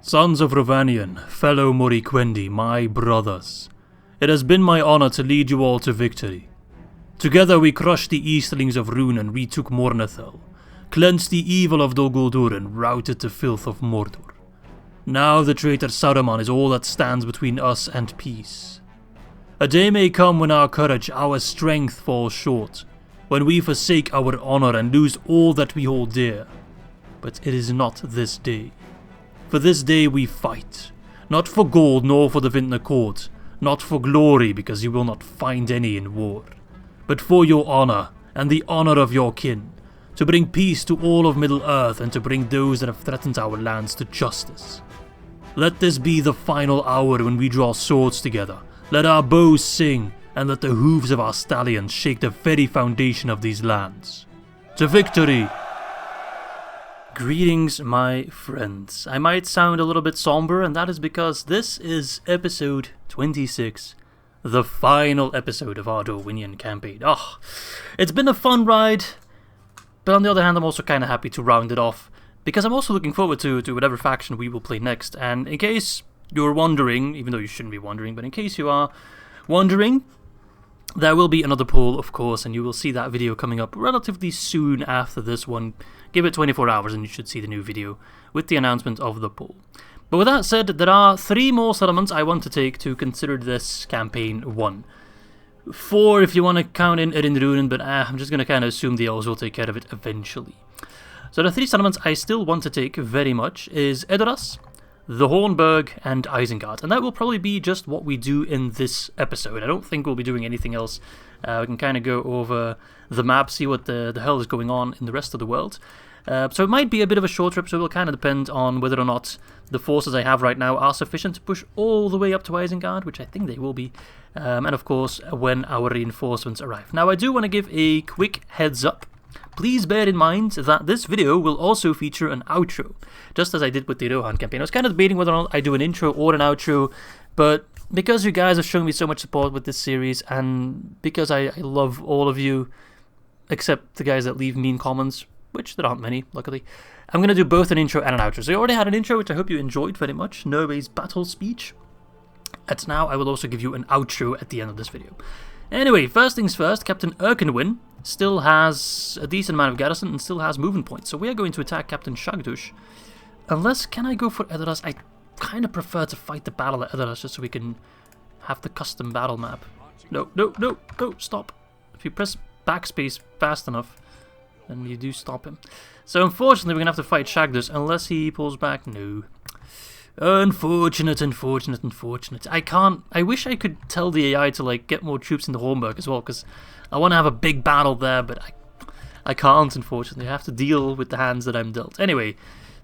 Sons of Dorwinion, fellow Moriquendi, my brothers, it has been my honor to lead you all to victory. Together we crushed the Eastlings of Rhûn and retook Mornethel, cleansed the evil of Dol Guldur and routed the filth of Mordor. Now the traitor Saruman is all that stands between us and peace. A day may come when our courage, our strength falls short, when we forsake our honor and lose all that we hold dear. But it is not this day. For this day we fight, not for gold nor for the Vintner Court, not for glory because you will not find any in war, but for your honor and the honor of your kin, to bring peace to all of Middle-earth and to bring those that have threatened our lands to justice. Let this be the final hour when we draw swords together, let our bows sing, and let the hooves of our stallions shake the very foundation of these lands. To victory! Greetings, my friends. I might sound a little bit somber, and that is because this is episode 26, the final episode of our Dorwinion campaign. Oh, it's been a fun ride, but on the other hand, I'm also kind of happy to round it off, because I'm also looking forward to whatever faction we will play next. And in case you're wondering, even though you shouldn't be wondering, but in case you are wondering, there will be another poll, of course, and you will see that video coming up relatively soon after this one. Give it 24 hours and you should see the new video with the announcement of the poll. But with that said, there are 3 more settlements I want to take to consider this campaign 1. 4 if you want to count in Ered, but I'm just going to kind of assume the elves will take care of it eventually. So the 3 settlements I still want to take very much is Edoras, the Hornburg, and Isengard. And that will probably be just what we do in this episode. I don't think we'll be doing anything else. We can kind of go over the map, see what the hell is going on in the rest of the world. So it might be a bit of a short trip, so it will kind of depend on whether or not the forces I have right now are sufficient to push all the way up to Isengard, which I think they will be. And of course, when our reinforcements arrive. Now, I do want to give a quick heads up. Please bear in mind that this video will also feature an outro, just as I did with the Rohan campaign. I was kind of debating whether or not I do an intro or an outro, but because you guys have shown me so much support with this series, and because I love all of you, except the guys that leave mean comments, which there aren't many, luckily, I'm going to do both an intro and an outro. So you already had an intro, which I hope you enjoyed very much, Norway's battle speech. And now I will also give you an outro at the end of this video. Anyway, first things first, Captain Erkenwyn still has a decent amount of garrison and still has movement points. So we are going to attack Captain Shagdush. Unless, can I go for Edoras? I kind of prefer to fight the battle at Edoras just so we can have the custom battle map. No, stop. If you press backspace fast enough, then you do stop him. So unfortunately we're going to have to fight Shagdush unless he pulls back. No. Unfortunate. I wish I could tell the AI to like get more troops into Hornburg as well, because I want to have a big battle there, but I can't, unfortunately. I have to deal with the hands that I'm dealt. Anyway,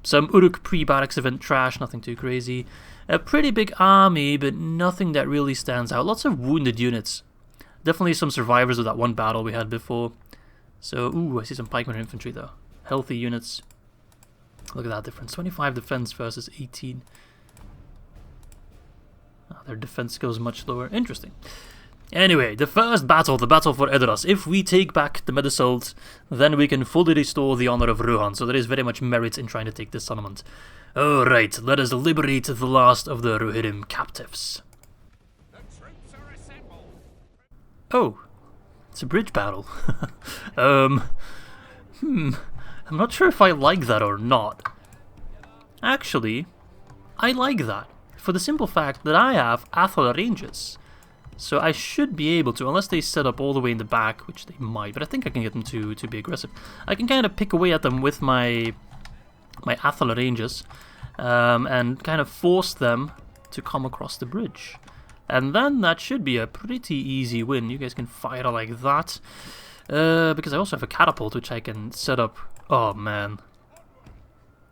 some Uruk pre-barracks event trash, nothing too crazy. A pretty big army, but nothing that really stands out. Lots of wounded units. Definitely some survivors of that one battle we had before. So, ooh, I see some pikemen infantry though. Healthy units. Look at that difference. 25 defense versus 18. Their defense goes much lower. Interesting. Anyway, the first battle, the battle for Edoras. If we take back the Meduseld, then we can fully restore the honor of Rohan. So there is very much merit in trying to take this settlement. Alright, let us liberate the last of the Rohirrim captives. Oh, it's a bridge battle. I'm not sure if I like that or not. Actually, I like that. For the simple fact that I have Athol ranges. So I should be able to, unless they set up all the way in the back, which they might, but I think I can get them to be aggressive. I can kind of pick away at them with my Athol ranges, and kind of force them to come across the bridge. And then that should be a pretty easy win. You guys can fire like that. Because I also have a catapult which I can set up. Oh man.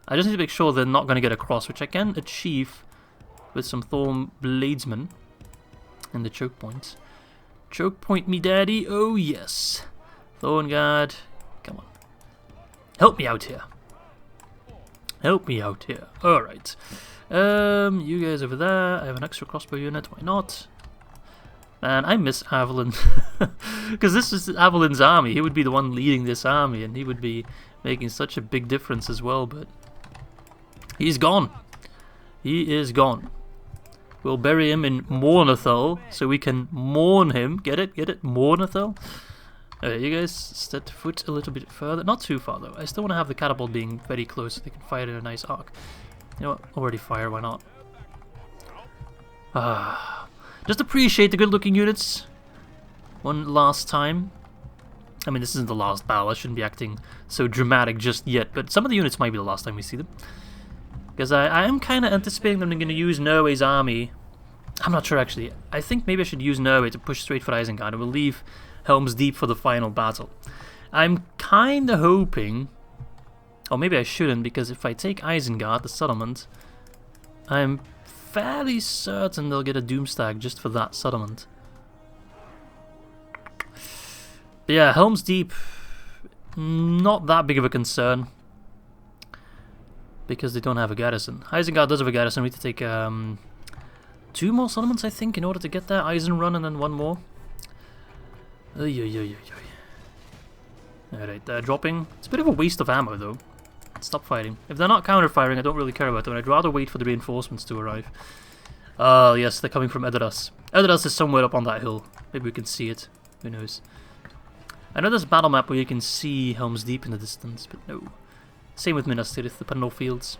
I just need to make sure they're not going to get across, which I can achieve with some Thorn Bladesmen in the choke points. Choke point me daddy, oh yes. Thorn Guard, come on. Help me out here. Alright. You guys over there. I have an extra crossbow unit, why not? Man, I miss Avalon. Because this is Avalon's army. He would be the one leading this army, and he would be making such a big difference as well, but he's gone. He is gone. We'll bury him in Mornathel, so we can mourn him. Get it? Get it? Mornathel? Alright, you guys step foot a little bit further. Not too far, though. I still want to have the catapult being very close so they can fire in a nice arc. You know what? Already fire, why not? Just appreciate the good-looking units. One last time. I mean, this isn't the last battle. I shouldn't be acting so dramatic just yet, but some of the units might be the last time we see them. Because I am kind of anticipating them going to use Norway's army. I'm not sure, actually. I think maybe I should use Norway to push straight for Isengard, and we'll leave Helm's Deep for the final battle. I'm kind of hoping... Or maybe I shouldn't, because if I take Isengard, the settlement, I'm fairly certain they'll get a Doomstag just for that settlement. But yeah, Helm's Deep, not that big of a concern. Because they don't have a garrison. Isengard does have a garrison. We need to take 2 more settlements, I think, in order to get there. Eisenrun and then 1 more. Alright, they're dropping. It's a bit of a waste of ammo, though. Stop fighting. If they're not counter-firing, I don't really care about them. I'd rather wait for the reinforcements to arrive. Yes, they're coming from Edoras. Edoras is somewhere up on that hill. Maybe we can see it. Who knows? I know there's a battle map where you can see Helm's Deep in the distance, but no. Same with Minas Tirith, the Pernod Fields.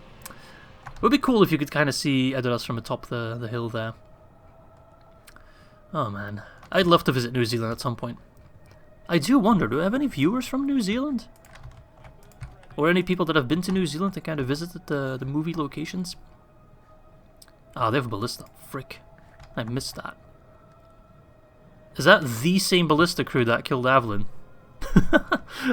It would be cool if you could kind of see Edoras from atop the hill there. Oh man, I'd love to visit New Zealand at some point. I do wonder, do I have any viewers from New Zealand? Or any people that have been to New Zealand and kind of visited the movie locations? Ah, they have a ballista. Frick. I missed that. Is that the same ballista crew that killed Avalon?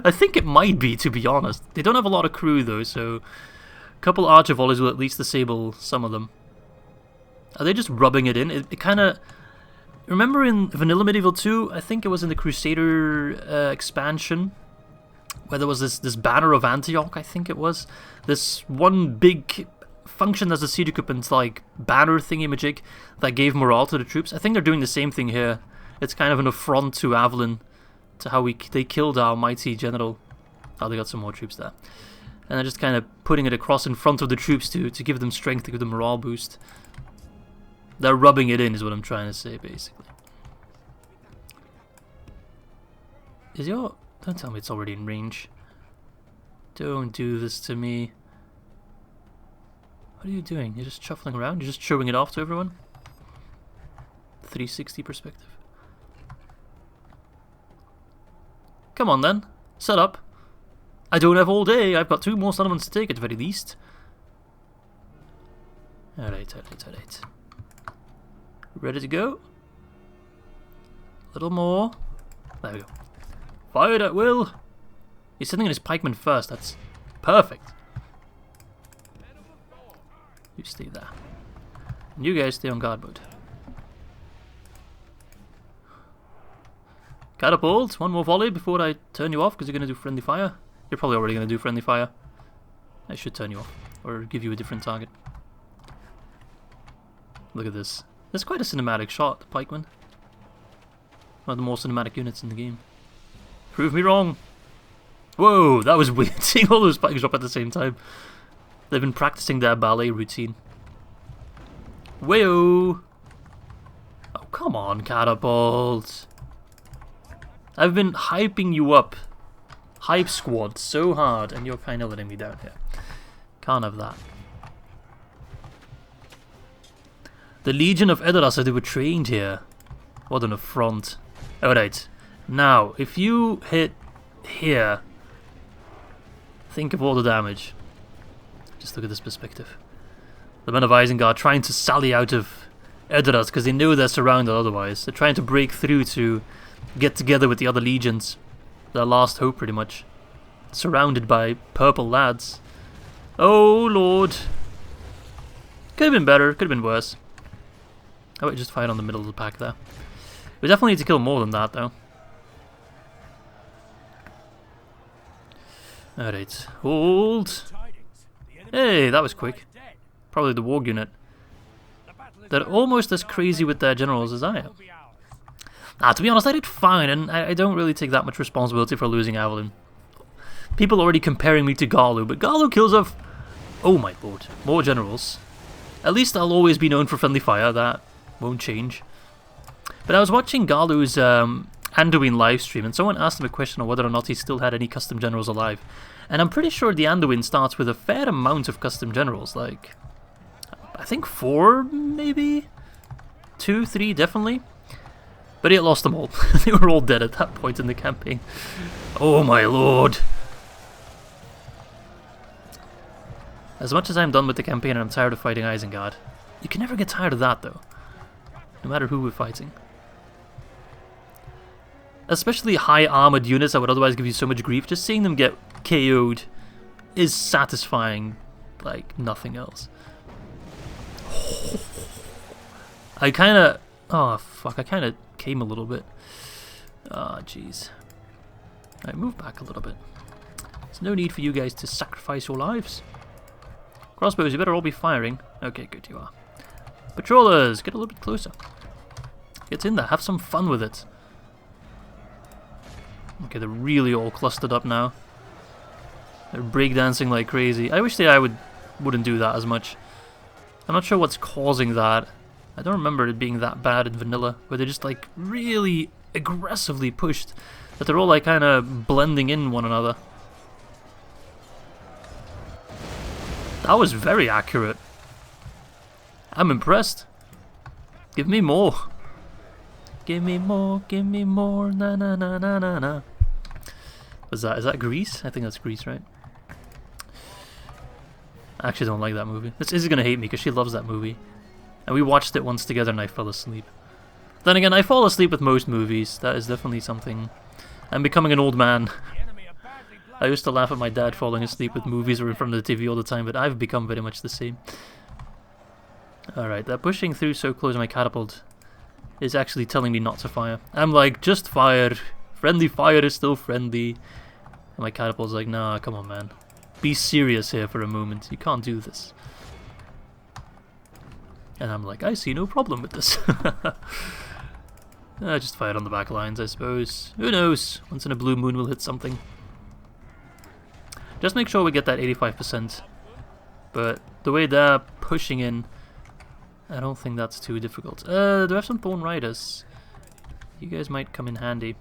I think it might be, to be honest. They don't have a lot of crew though, so a couple archer volleys will at least disable some of them. Are they just rubbing it in? It kind of... Remember in Vanilla Medieval 2, I think it was in the Crusader expansion, where there was this banner of Antioch, I think it was. This one big function as a Siege Equipment, like banner thingy-majig that gave morale to the troops. I think they're doing the same thing here. It's kind of an affront to Avalon, to how they killed our mighty general. Oh, they got some more troops there. And they're just kind of putting it across in front of the troops to give them strength, to give them morale boost. They're rubbing it in, is what I'm trying to say, basically. Is your... Don't tell me it's already in range. Don't do this to me. What are you doing? You're just shuffling around? You're just showing it off to everyone? 360 perspective. Come on then. Set up. I don't have all day. I've got 2 more settlements to take at the very least. Alright. Ready to go? A little more. There we go. Fired at will. He's sending in his pikemen first. That's perfect. You stay there. And you guys stay on guard mode. Catapult. 1 more volley before I turn you off, because you're going to do friendly fire. You're probably already going to do friendly fire. I should turn you off. Or give you a different target. Look at this. That's quite a cinematic shot, the pikeman. One of the more cinematic units in the game. Prove me wrong. Whoa, that was weird, seeing all those pikes drop at the same time. They've been practicing their ballet routine. Wayo! Oh, come on, catapult. I've been hyping you up. Hype squad so hard, and you're kind of letting me down here. Can't have that. The Legion of Edoras said they were trained here. What an affront. Alright. Now, if you hit here, think of all the damage. Just look at this perspective. The men of Isengard trying to sally out of Edoras because they know they're surrounded otherwise. They're trying to break through to get together with the other legions. Their last hope, pretty much. Surrounded by purple lads. Oh, Lord. Could have been better, could have been worse. How about just fight on the middle of the pack there? We definitely need to kill more than that, though. Alright, hold. Hey, that was quick. Probably the warg unit. They're almost as crazy with their generals as I am. To be honest, I did fine, and I don't really take that much responsibility for losing Avalon. People already comparing me to Garlu, but Garlu kills off... Oh my lord, more generals. At least I'll always be known for friendly fire, that won't change. But I was watching Galu's Anduin livestream, and someone asked him a question on whether or not he still had any custom generals alive. And I'm pretty sure the Anduin starts with a fair amount of custom generals, like, I think 4, maybe? 2, 3, definitely. But he lost them all. They were all dead at that point in the campaign. Oh my lord. As much as I'm done with the campaign and I'm tired of fighting Isengard, you can never get tired of that though. No matter who we're fighting. Especially high armored units that would otherwise give you so much grief, just seeing them get KO'd is satisfying like nothing else. I kinda... oh fuck, I kinda came a little bit. Ah, jeez. Alright, move back a little bit. There's no need for you guys to sacrifice your lives. Crossbows, you better all be firing. Okay, good, you are. Patrollers, get a little bit closer. Get in there, have some fun with it. Okay, they're really all clustered up now. They're breakdancing like crazy. I wish wouldn't do that as much. I'm not sure what's causing that. I don't remember it being that bad in vanilla, where they just like really aggressively pushed, that they're all like kind of blending in one another. That was very accurate. I'm impressed. Give me more. Give me more, na na na na na na. Is that Grease? I think that's Grease, right? I actually don't like that movie. This Izzy gonna hate me because she loves that movie. And we watched it once together and I fell asleep. Then again, I fall asleep with most movies. That is definitely something. I'm becoming an old man. I used to laugh at my dad falling asleep with movies or in front of the TV all the time, but I've become very much the same. Alright, that pushing through so close to my catapult is actually telling me not to fire. I'm like, just fire. Friendly fire is still friendly. And my catapult's like, nah, come on, man. Be serious here for a moment. You can't do this. And I'm like, I see no problem with this. Just fire on the back lines, I suppose. Who knows? Once in a blue moon we'll hit something. Just make sure we get that 85%. But the way they're pushing in, I don't think that's too difficult. Do I have some Thorn Riders? You guys might come in handy.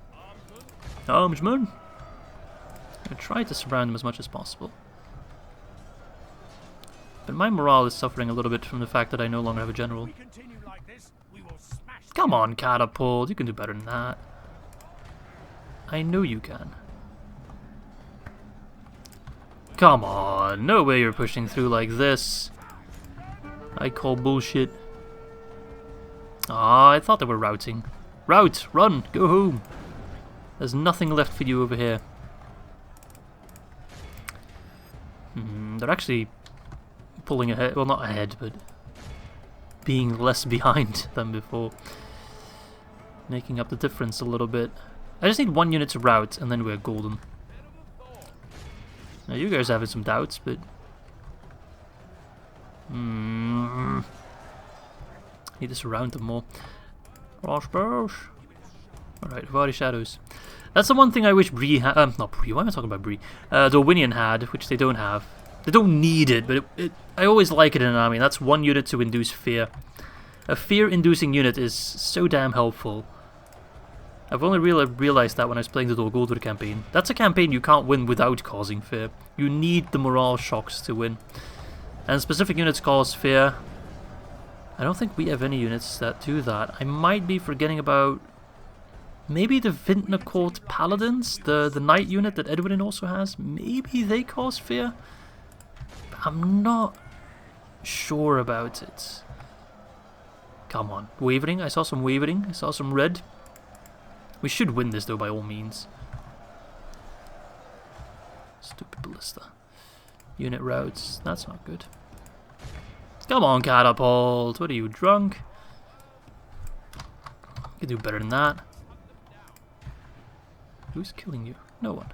Armsman! I'm gonna try to surround them as much as possible. But my morale is suffering a little bit from the fact that I no longer have a general. Come on, Catapult! You can do better than that. I know you can. Come on! No way you're pushing through like this. I call bullshit. Ah, I thought they were routing. Route! Run! Go home! There's nothing left for you over here. They're actually pulling ahead. Well, not ahead, but being less behind than before. Making up the difference a little bit. I just need 1 unit to route, and then we're golden. Now, you guys are having some doubts, but... need to surround them more. Crossbows. Alright, Vari Shadows. That's the one thing I wish Bree had. Not Bree, why am I talking about Bree? Dorwinion had, which they don't have. They don't need it, but I always like it in an army. That's 1 unit to induce fear. A fear-inducing unit is so damn helpful. I've only realized that when I was playing the Dorguldur campaign. That's a campaign you can't win without causing fear. You need the morale shocks to win. And specific units cause fear. I don't think we have any units that do that. I might be forgetting about... maybe the Vintner Court Paladins? The knight unit that Edwin also has? Maybe they cause fear? But I'm not sure about it. Come on. Wavering? I saw some wavering. I saw some red. We should win this though, by all means. Stupid ballista. Unit routes. That's not good. Come on, Catapult. What are you, drunk? You can do better than that. Who's killing you? No one.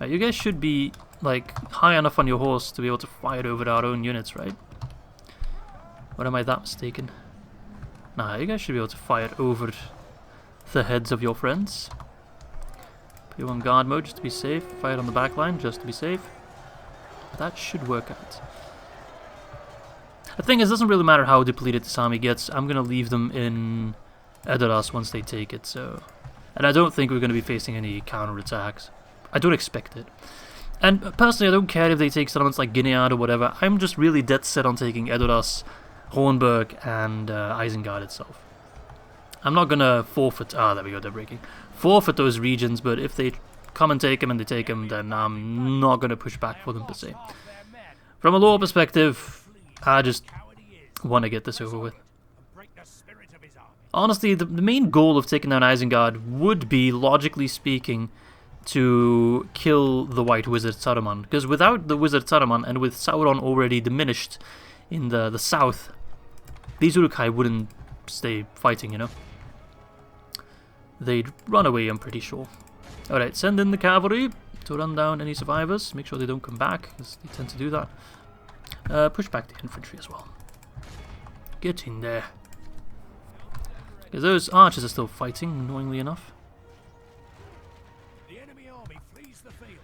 Right, you guys should be like high enough on your horse to be able to fire over our own units, right? Or am I that mistaken? Nah, you guys should be able to fire over the heads of your friends. Put you on guard mode just to be safe. Fire on the back line just to be safe. That should work out. The thing is, it doesn't really matter how depleted this army gets. I'm going to leave them in Edoras once they take it, so... And I don't think we're going to be facing any counterattacks. I don't expect it. And personally, I don't care if they take settlements like Ginead or whatever. I'm just really dead set on taking Edoras, Hornburg, and Isengard itself. I'm not going to forfeit... Ah, there we go, they're breaking. Forfeit those regions, but if they come and take them and they take them, then I'm not going to push back for them per se. From a lore perspective, I just want to get this over with. Honestly, the main goal of taking down Isengard would be, logically speaking, to kill the White Wizard Saruman. Because without the Wizard Saruman, and with Sauron already diminished in the south, these Uruk-hai wouldn't stay fighting, you know. They'd run away, I'm pretty sure. Alright, send in the cavalry to run down any survivors. Make sure they don't come back, because they tend to do that. Push back the infantry as well. Get in there. Because those archers are still fighting, annoyingly enough. The enemy army flees the field.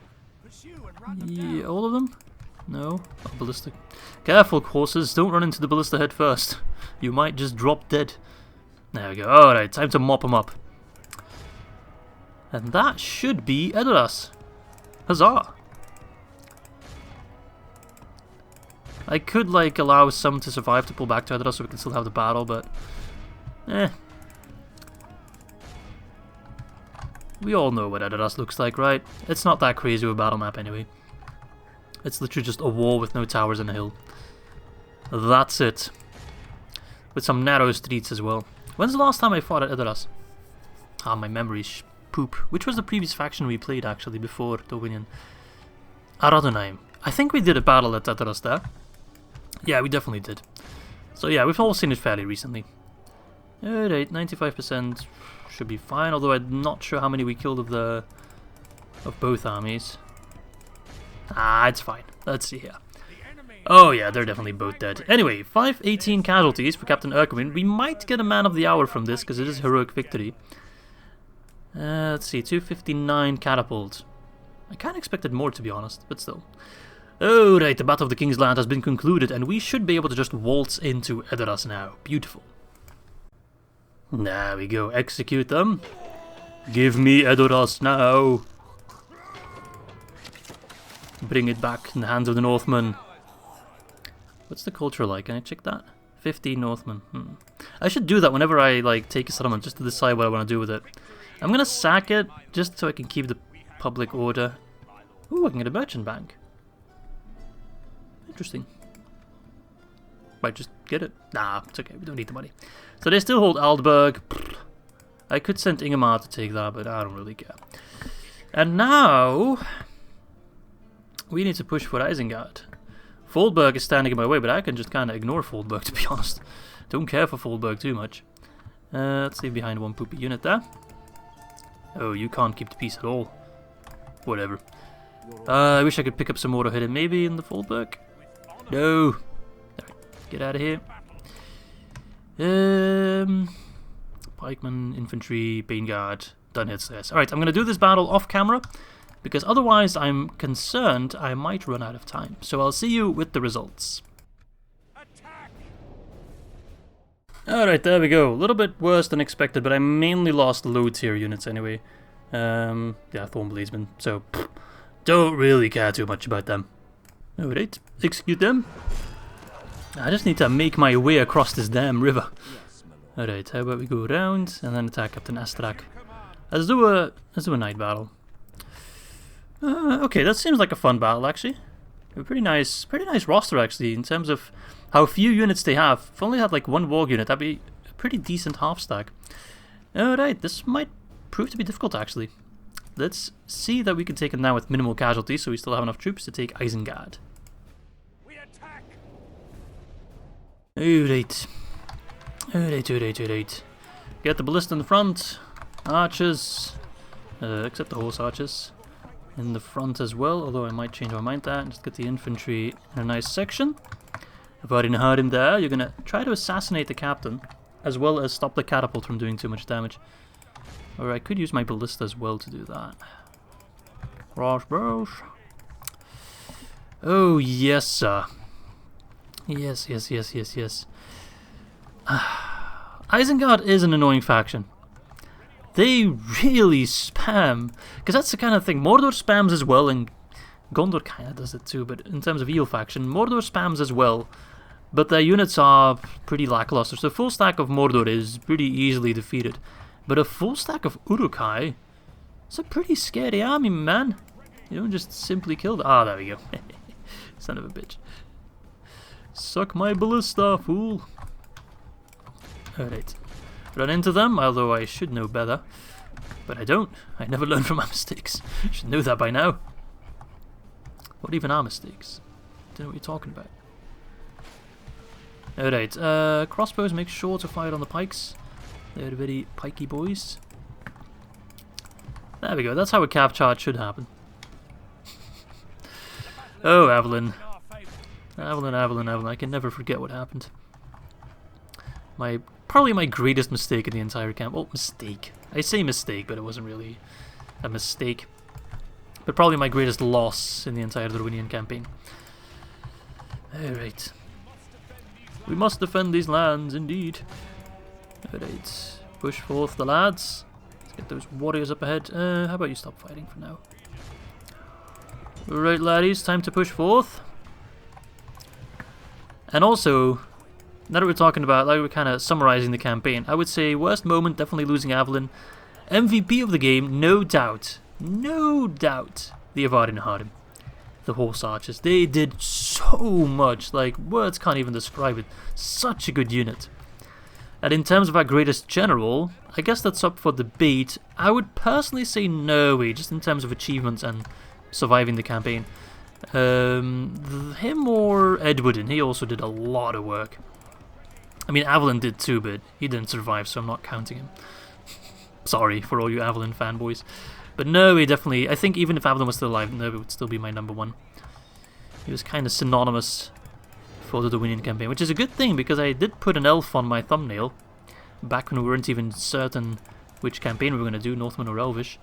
Pursue and run them down. Yeah, all of them? No? Oh, ballista. Careful, horses, don't run into the ballista head first. You might just drop dead. There we go. Alright, time to mop them up. And that should be Edoras. Huzzah! I could, like, allow some to survive to pull back to Edoras so we can still have the battle, but... We all know what Edoras looks like, right? It's not that crazy of a battle map anyway. It's literally just a wall with no towers and a hill. That's it. With some narrow streets as well. When's the last time I fought at Edoras? Ah, my memory's poop. Which was the previous faction we played, actually, before Dorwinion? Ar-Adûnâim. I think we did a battle at Edoras there. Yeah, we definitely did. So yeah, we've all seen it fairly recently. Alright, 95% should be fine, although I'm not sure how many we killed of both armies. Ah, it's fine. Let's see here. Oh yeah, they're definitely both dead. Anyway, 518 casualties for Captain Urquhart. We might get a Man of the Hour from this, because it is a heroic victory. Let's see, 259 catapult. I kind of expected more, to be honest, but still. Alright, the Battle of the King's Land has been concluded, and we should be able to just waltz into Edoras now. Beautiful. There we go, execute them. Give me Edoras now. Bring it back in the hands of the Northmen. What's the culture like? Can I check that? 50 Northmen. I should do that whenever I like take a settlement, just to decide what I want to do with it. I'm gonna sack it, just so I can keep the public order. Ooh, I can get a merchant bank. Interesting. Might just get it. Nah, it's okay, we don't need the money. So they still hold Aldburg. I could send Ingmar to take that, but I don't really care. And now... we need to push for Isengard. Foldberg is standing in my way, but I can just kind of ignore Foldberg, to be honest. Don't care for Foldberg too much. Let's leave behind one poopy unit there. Oh, you can't keep the peace at all. Whatever. I wish I could pick up some more hidden, maybe in the Foldberg. No. Get out of here. Pikemen, infantry, Baneguard, done hits this. Alright, I'm going to do this battle off camera, because otherwise I'm concerned I might run out of time. So I'll see you with the results. Alright, there we go. A little bit worse than expected, but I mainly lost low tier units anyway. Yeah, Thornbladesmen, so don't really care too much about them. Alright, execute them. I just need to make my way across this damn river. Alright, how about we go around and then attack Captain Astrak. Let's do a night battle. Okay, that seems like a fun battle actually. A pretty nice roster actually in terms of how few units they have. If only had like one warg unit, that'd be a pretty decent half stack. Alright, this might prove to be difficult actually. Let's see that we can take it now with minimal casualties, so we still have enough troops to take Isengard. Alright. Alright. Get the ballista in the front. Archers. Except the horse archers. In the front as well, although I might change my mind there and just get the infantry in a nice section. I've already heard him there. You're gonna try to assassinate the captain, as well as stop the catapult from doing too much damage. Or I could use my ballista as well to do that. Rush. Oh yes, sir. Yes. Isengard is an annoying faction. They really spam, because that's the kind of thing. Mordor spams as well, and Gondor kind of does it too, but in terms of Eel faction, Mordor spams as well, but their units are pretty lackluster. So a full stack of Mordor is pretty easily defeated, but a full stack of Uruk-hai, it's a pretty scary army, man. You don't just simply kill them. Ah, there we go. Son of a bitch. Suck my ballista, fool. Alright. Run into them, although I should know better. But I don't. I never learn from my mistakes. Should know that by now. What even are mistakes? Don't know what you're talking about. Alright, crossbows, make sure to fire on the pikes. They're very pikey boys. There we go, that's how a cav charge should happen. Oh, Evelyn. Evelyn, I can never forget what happened. Probably my greatest mistake in the entire camp. Oh, mistake. I say mistake, but it wasn't really a mistake. But probably my greatest loss in the entire Dorwinion campaign. Alright. We must defend these lands, indeed. Alright. Push forth the lads. Let's get those warriors up ahead. How about you stop fighting for now? Alright, laddies, time to push forth. And also, now that we're talking about, like we're kind of summarizing the campaign, I would say worst moment, definitely losing Evelyn. MVP of the game, no doubt, the Ar-Adûnâim, the horse archers. They did so much, like words can't even describe it. Such a good unit. And in terms of our greatest general, I guess that's up for debate. I would personally say Norway, just in terms of achievements and surviving the campaign. Him or Edward, and he also did a lot of work. I mean, Evelyn did too, but he didn't survive, so I'm not counting him. Sorry for all you Evelyn fanboys. But Norway definitely, I think even if Evelyn was still alive, Norway would still be my number one. He was kind of synonymous for the Dorwinion campaign, which is a good thing, because I did put an elf on my thumbnail back when we weren't even certain which campaign we were going to do, Northman or Elvish.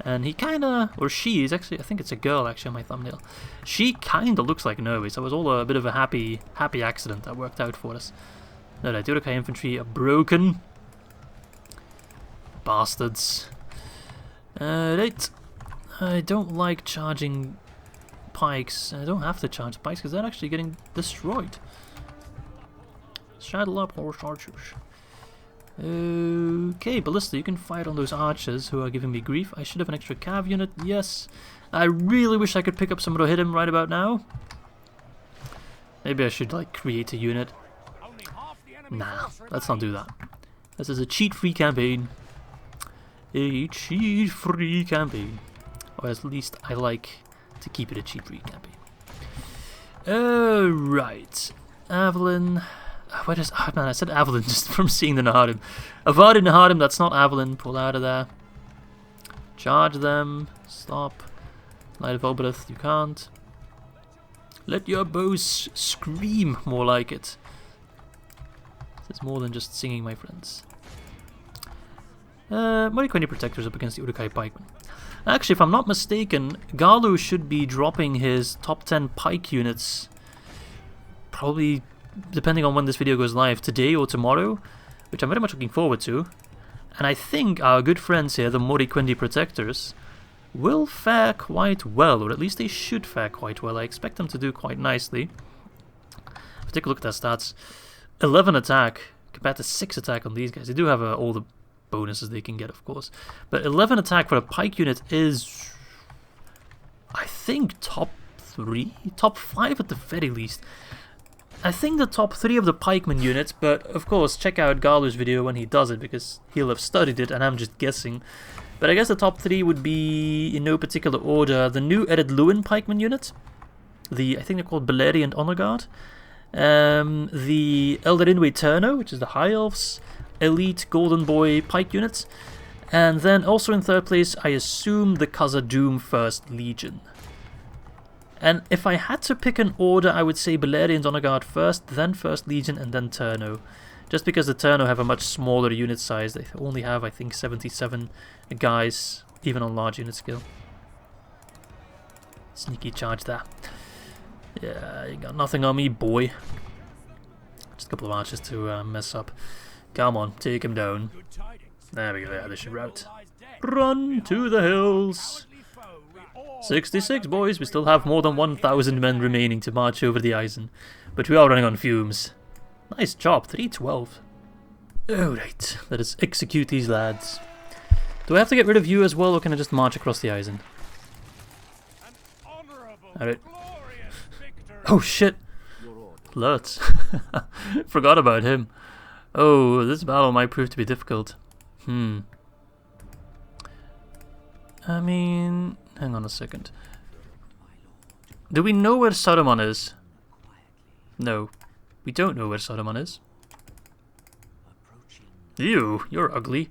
And he kinda, or she is actually, I think it's a girl actually on my thumbnail. She kinda looks like Norway, so it was all a bit of a happy accident that worked out for us. No, the Uruk-hai infantry are broken. Bastards. Right. I don't like charging pikes. I don't have to charge pikes because they're actually getting destroyed. Saddle up, horse archers. Okay, Ballista, you can fight on those archers who are giving me grief. I should have an extra cav unit, yes. I really wish I could pick up someone to hit him right about now. Maybe I should, like, create a unit. Nah, let's not do that. This is a cheat-free campaign. A cheat-free campaign. Or at least I like to keep it a cheat-free campaign. Right. Evelyn. What is... Oh man, I said Evelyn just from seeing the Ar-Adûnâim. Ar-Adûnâim, that's not Evelyn. Pull out of there. Charge them. Stop. Light of Obelith, you can't. Let your bows scream, more like it. This is more than just singing, my friends. Moriquendi Protectors up against the Uruk-hai Pikemen. Actually, if I'm not mistaken, Galu should be dropping his top 10 pike units probably, depending on when this video goes live, today or tomorrow, which I'm very much looking forward to. And I think our good friends here, the Moriquendi Protectors, will fare quite well, or at least they should fare quite well. I expect them to do quite nicely. If we take a look at their stats, 11 attack compared to 6 attack on these guys. They do have all the bonuses they can get, of course. But 11 attack for a pike unit is, I think, top 3? Top 5 at the very least. I think the top 3 of the pikeman units, but of course, check out Galu's video when he does it, because he'll have studied it and I'm just guessing. But I guess the top 3 would be, in no particular order, the new Ered Luin pikeman unit. I think they're called Beleri and Honor Guard. The Eldarinwe Turno, which is the High Elves, Elite Golden Boy pike units. And then also in third place, I assume the Khazad-dûm 1st Legion. And if I had to pick an order, I would say Beleri and Honor Guard first, then 1st Legion, and then Turno. Just because the Turno have a much smaller unit size. They only have, I think, 77 guys, even on large unit skill. Sneaky charge there. Yeah, you got nothing on me, boy. Just a couple of archers to mess up. Come on, take him down. There we go, yeah, they should rout. Run to the hills! 66, boys, we still have more than 1,000 men remaining to march over the Eisen. But we are running on fumes. Nice job, 312. Alright, let us execute these lads. Do I have to get rid of you as well, or can I just march across the Eisen? Alright. Oh shit! Lurtz. Forgot about him. Oh, this battle might prove to be difficult. I mean... hang on a second. Do we know where Saruman is? No. We don't know where Saruman is. Ew, you're ugly.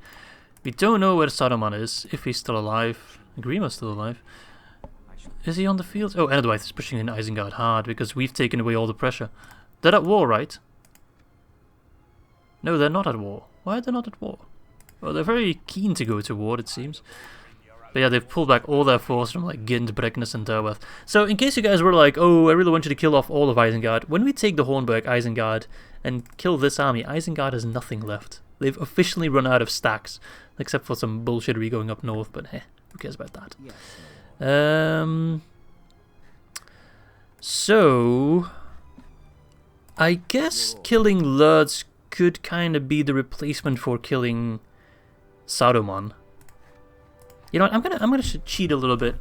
We don't know where Saruman is, if he's still alive. Grima's still alive. Is he on the field? Oh, Ered is pushing in Isengard hard because we've taken away all the pressure. They're at war, right? No, they're not at war. Why are they not at war? Well, they're very keen to go to war, it seems. But yeah, they've pulled back all their force from like Gind, Bregnes and Derweth. So in case you guys were like, oh, I really want you to kill off all of Isengard, when we take the Hornburg, Isengard, and kill this army, Isengard has nothing left. They've officially run out of stacks, except for some bullshittery going up north, but who cares about that? So I guess killing Lurtz could kind of be the replacement for killing Saruman. You know what, I'm gonna cheat a little bit,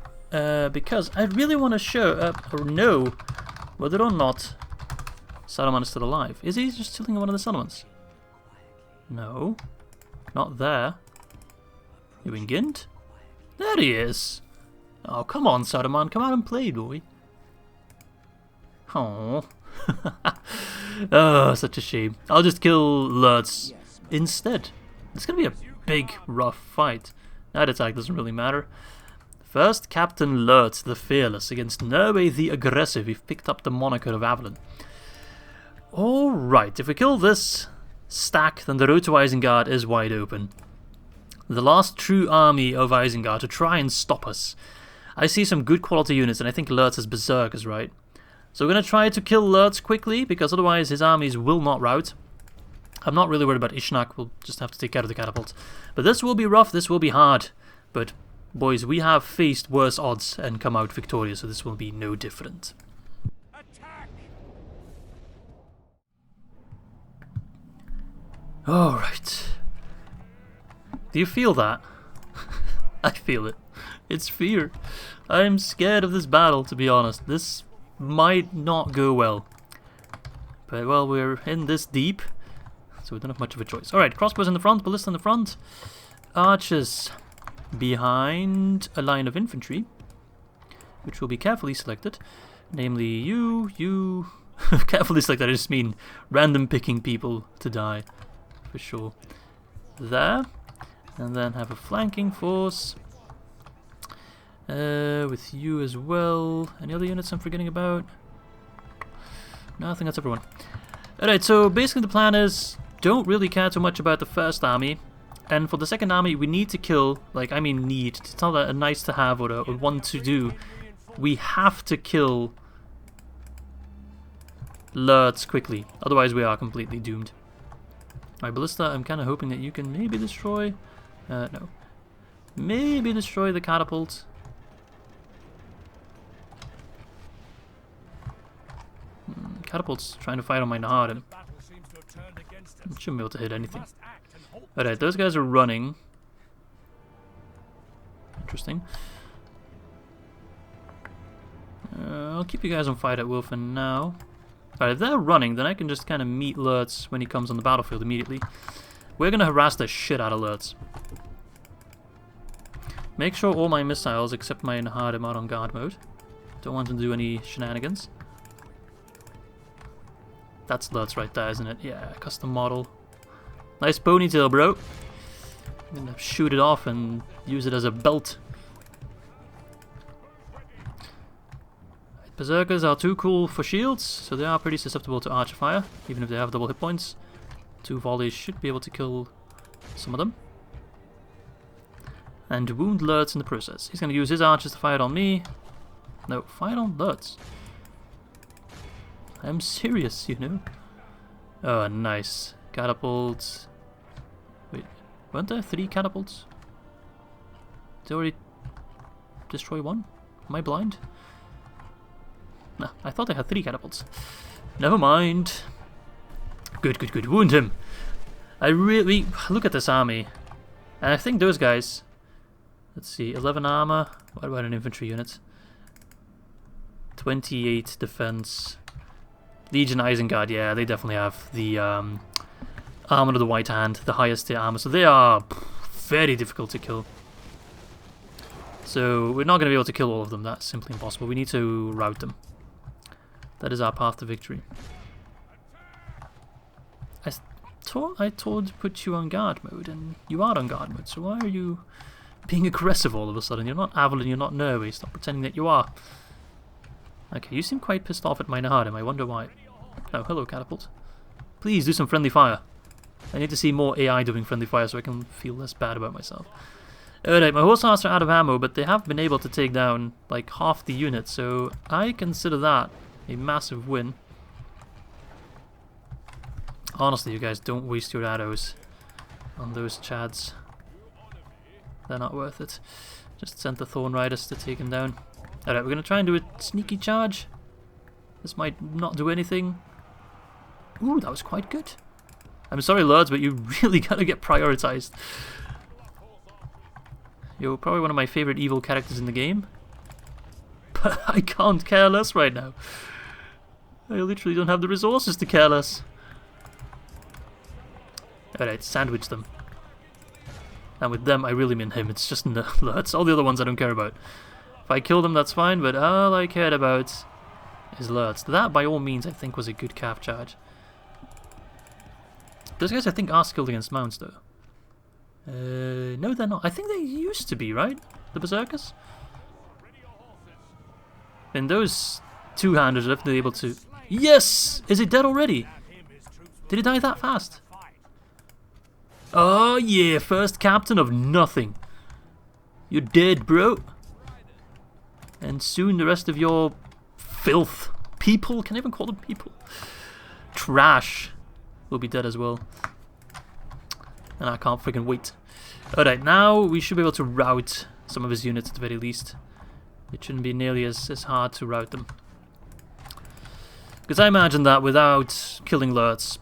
because I really want to show, or know, whether or not Saruman is still alive. Is he just chilling in one of the settlements? No, not there. You in Gind? There he is! Oh, come on, Saruman, come out and play, boy. Oh, oh, such a shame. I'll just kill Lurtz instead. It's gonna be a big, rough fight. That attack doesn't really matter. First, Captain Lurtz the Fearless against Nerwe the Aggressive. We've picked up the moniker of Avalon. Alright, if we kill this stack, then the road to Isengard is wide open. The last true army of Isengard to try and stop us. I see some good quality units, and I think Lurtz is berserkers, right? So we're going to try to kill Lurtz quickly, because otherwise his armies will not rout. I'm not really worried about Ishnak, we'll just have to take care of the catapult. But this will be rough, this will be hard. But, boys, we have faced worse odds and come out victorious, so this will be no different. Alright. Do you feel that? I feel it. It's fear. I'm scared of this battle, to be honest. This might not go well. But, well, we're in this deep, so we don't have much of a choice. Alright, crossbows in the front, ballista in the front. Archers behind a line of infantry, which will be carefully selected. Namely, you... carefully selected, I just mean random picking people to die. For sure. There. And then have a flanking force. With you as well. Any other units I'm forgetting about? No, I think that's everyone. Alright, so basically the plan is, don't really care too much about the first army. And for the second army, we need to kill, like, I mean need, it's not a nice to have or a want to do. We have to kill Lurtz quickly, otherwise we are completely doomed. Alright, Ballista, I'm kind of hoping that you can maybe destroy... no. Maybe destroy the catapult. Catapult's trying to fight on my Nahadrim. Shouldn't be able to hit anything. Alright, those guys are running. Interesting. I'll keep you guys on fight at will for now. Alright, if they're running, then I can just kind of meet Lurtz when he comes on the battlefield immediately. We're going to harass the shit out of Lurtz. Make sure all my missiles, except my Nahadrim, are on guard mode. Don't want them to do any shenanigans. That's Lurtz right there, isn't it? Yeah, custom model. Nice ponytail, bro. I'm gonna shoot it off and use it as a belt. Berserkers are too cool for shields, so they are pretty susceptible to archer fire, even if they have double hit points. 2 volleys should be able to kill some of them. And wound Lurtz in the process. He's gonna use his archers to fire it on me. No, fire it on Lurtz. I'm serious, you know. Oh, nice. Catapults. Wait, weren't there 3 catapults? Did I already destroy one? Am I blind? No, I thought I had 3 catapults. Never mind. Good, good, good. Wound him. I really... Look at this army. And I think those guys... Let's see, 11 armor. What about an infantry unit? 28 defense. Legion Isengard, yeah, they definitely have the armor of the White Hand, the highest tier armor. So they are very difficult to kill. So we're not going to be able to kill all of them. That's simply impossible. We need to rout them. That is our path to victory. I told to put you on guard mode, and you are on guard mode, so why are you being aggressive all of a sudden? You're not Avalon, you're not nervy, stop pretending that you are. Okay, you seem quite pissed off at my Naharim, I wonder why. Oh, hello catapult. Please do some friendly fire. I need to see more AI doing friendly fire so I can feel less bad about myself. Alright, my Hussars are out of ammo, but they have been able to take down like half the unit, so I consider that a massive win. Honestly, you guys, don't waste your arrows on those chads. They're not worth it. Just sent the Thorn Riders to take him down. Alright, we're going to try and do a sneaky charge. This might not do anything. Ooh, that was quite good. I'm sorry, lords, but you really gotta get prioritized. You're probably one of my favorite evil characters in the game. But I can't care less right now. I literally don't have the resources to care less. Alright, sandwich them. And with them, I really mean him. It's just lords. All the other ones I don't care about. If I kill them, that's fine, but all I cared about is lords. That, by all means, I think was a good calf charge. Those guys, I think, are skilled against mounts, though. No, they're not. I think they used to be, right? The Berserkers? And those two-handers are definitely able to... Yes! Is it dead already? Did it die that fast? Oh, yeah. First captain of nothing. You're dead, bro. And soon the rest of your filth. People? Can I even call them people? Trash will be dead as well. And I can't freaking wait. Alright, now we should be able to rout some of his units at the very least. It shouldn't be nearly as hard to rout them. Because I imagine that without killing lurts,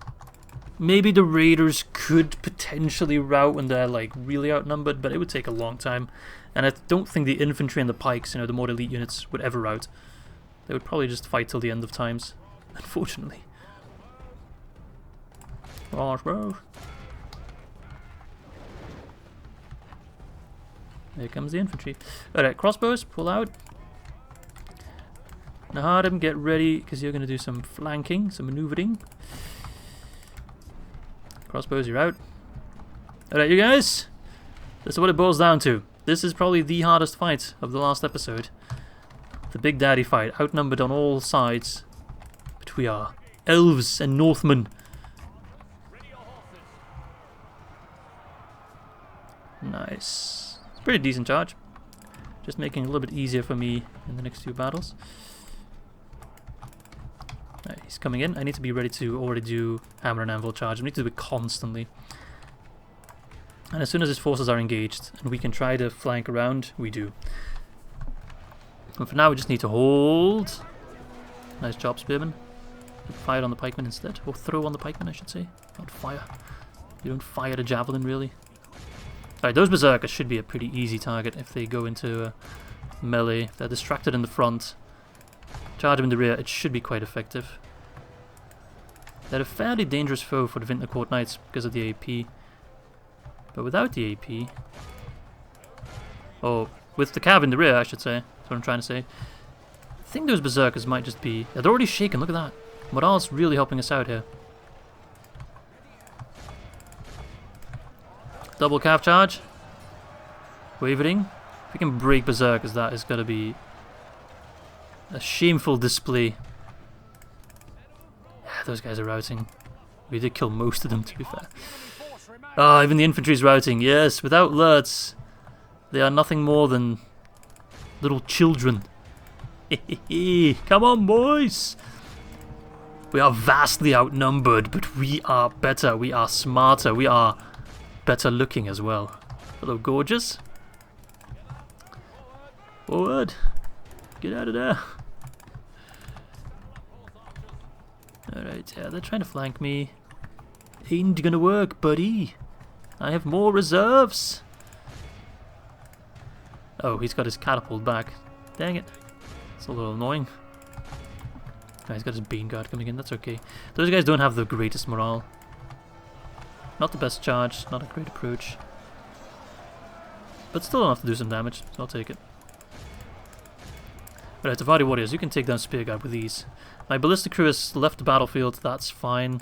maybe the raiders could potentially rout when they're like really outnumbered, but it would take a long time. And I don't think the infantry and the pikes, you know, the more elite units, would ever rout. They would probably just fight till the end of times, unfortunately. Here comes the infantry. Alright, crossbows, pull out. Naharim, get ready, because you're going to do some flanking, some maneuvering. Crossbows, you're out. Alright, you guys. This is what it boils down to. This is probably the hardest fight of the last episode. The Big Daddy fight, outnumbered on all sides. But we are elves and Northmen. Nice. It's a pretty decent charge. Just making it a little bit easier for me in the next few battles. Right, he's coming in. I need to be ready to already do hammer and anvil charge. I need to do it constantly. And as soon as his forces are engaged and we can try to flank around, we do. And for now we just need to hold. Nice job, Spearman. Fire on the pikeman instead. Or throw on the pikeman, I should say. Not fire. You don't fire a javelin, really. Alright, those berserkers should be a pretty easy target if they go into melee. If they're distracted in the front, charge them in the rear, it should be quite effective. They're a fairly dangerous foe for the Vintner Court Knights because of the AP. But without the AP... or with the cav in the rear, I should say. That's what I'm trying to say. I think those berserkers might just be... yeah, they're already shaken, look at that. Mordor's really helping us out here. Double calf charge. Wavering. If we can break berserkers, that is going to be a shameful display. Yeah, those guys are routing. We did kill most of them, to be fair. Ah, even the infantry's routing. Yes, without lurts, they are nothing more than little children. Come on, boys! We are vastly outnumbered, but we are better, we are smarter, we are better looking as well. Hello, gorgeous. Forward. Get out of there. Alright, yeah, they're trying to flank me. Ain't gonna work, buddy. I have more reserves. Oh, he's got his catapult back. Dang it. It's a little annoying. Oh, he's got his bean guard coming in, that's okay. Those guys don't have the greatest morale. Not the best charge, not a great approach. But still enough to do some damage, so I'll take it. Alright, Tavadi warriors, you can take down Spear Guard with ease. My ballistic crew has left the battlefield, that's fine.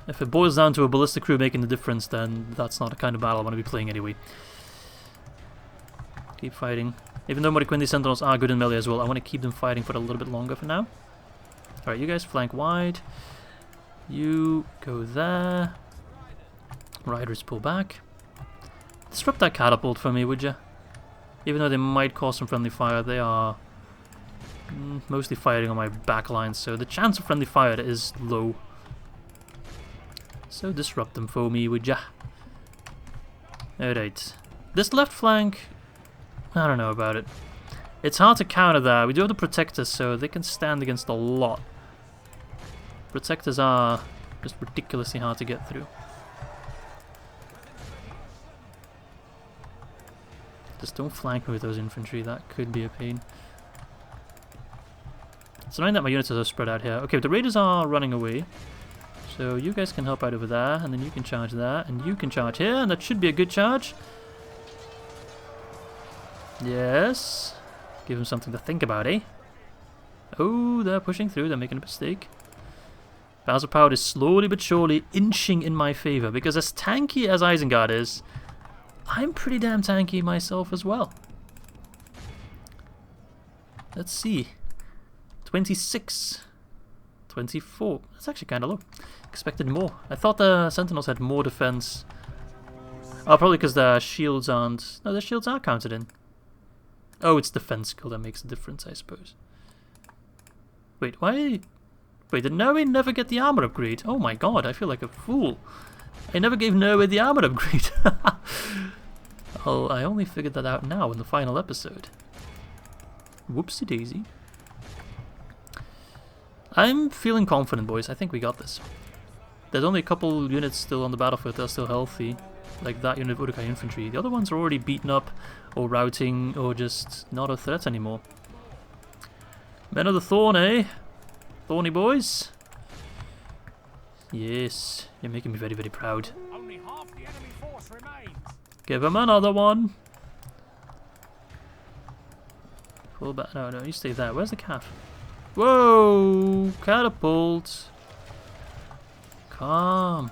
If it boils down to a ballistic crew making the difference, then that's not the kind of battle I want to be playing anyway. Keep fighting. Even though Moriquindi Sentinels are good in melee as well, I want to keep them fighting for a little bit longer for now. Alright, you guys flank wide. You go there. Riders pull back. Disrupt that catapult for me, would you? Even though they might cause some friendly fire, they are mostly fighting on my back line, so the chance of friendly fire is low. So disrupt them for me, would ya? Alright. This left flank, I don't know about it. It's hard to counter that. We do have the Protectors, so they can stand against a lot. Protectors are just ridiculously hard to get through. Just don't flank me with those infantry, that could be a pain. It's annoying that my units are spread out here. Okay, but the raiders are running away. So you guys can help out over there, and then you can charge there, and you can charge here, and that should be a good charge. Yes. Give them something to think about, eh? Oh, they're pushing through, they're making a mistake. Balance of Power is slowly but surely inching in my favor, because as tanky as Isengard is, I'm pretty damn tanky myself as well. Let's see. 26. 24. That's actually kind of low. Expected more. I thought the Sentinels had more defense. Oh, probably because their shields aren't... No, their shields are counted in. Oh, it's defense skill that makes a difference, I suppose. Wait, why... Wait, did Norway never get the armor upgrade? Oh my god, I feel like a fool. I never gave Norway the armor upgrade. Oh, I only figured that out now in the final episode. Whoopsie daisy. I'm feeling confident, boys. I think we got this. There's only a couple units still on the battlefield that are still healthy. Like that unit of Uruk-hai infantry. The other ones are already beaten up, or routing, or just not a threat anymore. Men of the Thorn, eh? Thorny boys? Yes, you're making me very, very proud. Only half the enemy force remains. Give him another one. Pull back. No, no, you stay there. Where's the calf? Whoa! Catapult! Calm.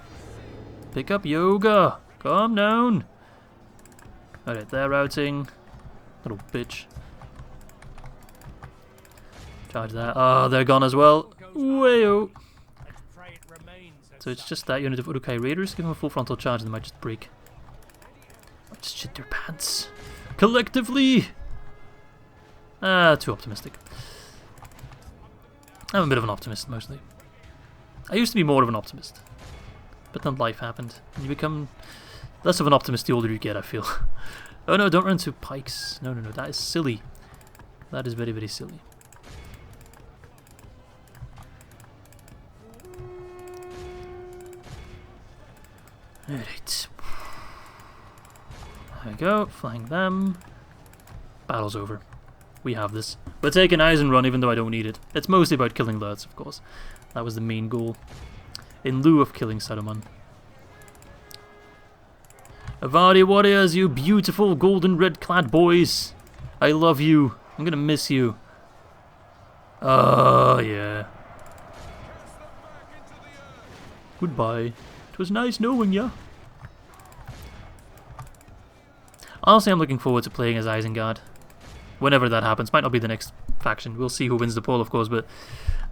Pick up yoga. Calm down. Alright, they're routing. Little bitch. Charge that. Oh, they're gone as well. Wayo! So it's just that unit of Uruk-hai Raiders. Give them a full frontal charge and they might just break. Might just shit their pants. Collectively! Too optimistic. I'm a bit of an optimist, mostly. I used to be more of an optimist. But then life happened. And you become less of an optimist the older you get, I feel. Oh no, don't run into pikes. No, no, no, that is silly. That is very, very silly. Alright. There we go, flying them. Battle's over. We have this. We're taking Eisenrun even though I don't need it. It's mostly about killing Lurtz, of course. That was the main goal. In lieu of killing Saruman. Avari warriors, you beautiful golden red clad boys. I love you. I'm gonna miss you. Oh, yeah. Goodbye. It was nice knowing ya. Honestly, I'm looking forward to playing as Isengard. Whenever that happens. Might not be the next faction. We'll see who wins the poll, of course, but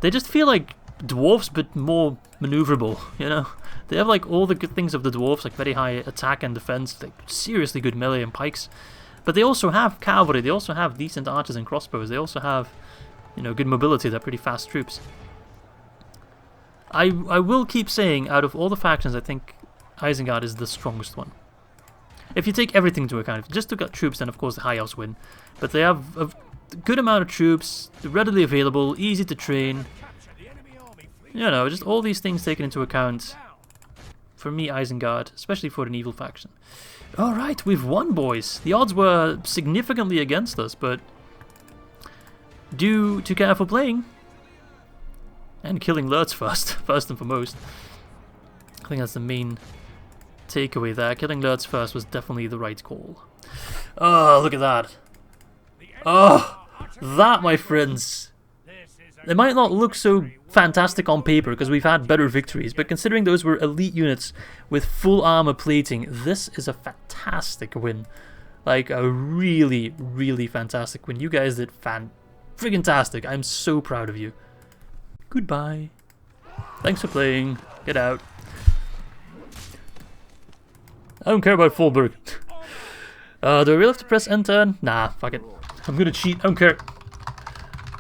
they just feel like dwarves, but more maneuverable, you know? They have like all the good things of the dwarves, like very high attack and defense, like seriously good melee and pikes. But they also have cavalry, they also have decent archers and crossbows, they also have, you know, good mobility, they're pretty fast troops. I will keep saying, out of all the factions, I think Isengard is the strongest one. If you take everything into account, if you just took out troops, then of course the High Elves win. But they have a good amount of troops, readily available, easy to train. You know, just all these things taken into account. For me, Isengard, especially for an evil faction. Alright, we've won, boys. The odds were significantly against us, but due to careful playing and killing Lurtz first and foremost. I think that's the main takeaway there. Killing Lurtz first was definitely the right call. Oh, look at that. Oh, that, my friends. It might not look so fantastic on paper because we've had better victories, but considering those were elite units with full armor plating, this is a fantastic win. Like a really, really fantastic win. You guys did friggin-tastic. I'm so proud of you. Goodbye. Thanks for playing. Get out. I don't care about Fulberg. Do I really have to press enter? Nah, fuck it. I'm gonna cheat. I don't care.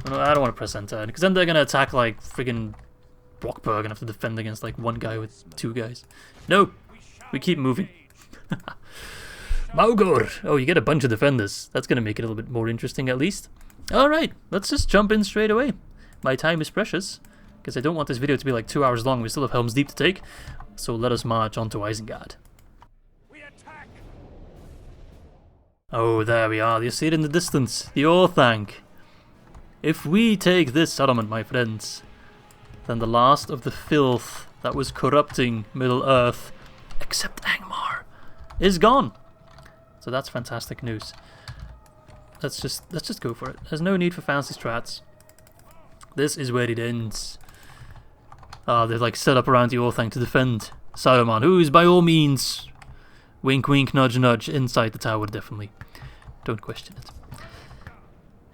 No, I don't want to press enter because then they're gonna attack like friggin' Brockburg and have to defend against like one guy with two guys. No, we keep moving. Maugor! Oh, you get a bunch of defenders. That's gonna make it a little bit more interesting at least. Alright, let's just jump in straight away. My time is precious because I don't want this video to be like 2 hours long. We still have Helm's Deep to take. So let us march on to Isengard. Oh, there we are. You see it in the distance. The Orthanc. If we take this settlement, my friends, then the last of the filth that was corrupting Middle-earth, except Angmar, is gone. So that's fantastic news. Let's just go for it. There's no need for fancy strats. This is where it ends. They're like set up around the Orthanc to defend Saruman, who is by all means, wink wink, nudge nudge, inside the tower definitely. Don't question it.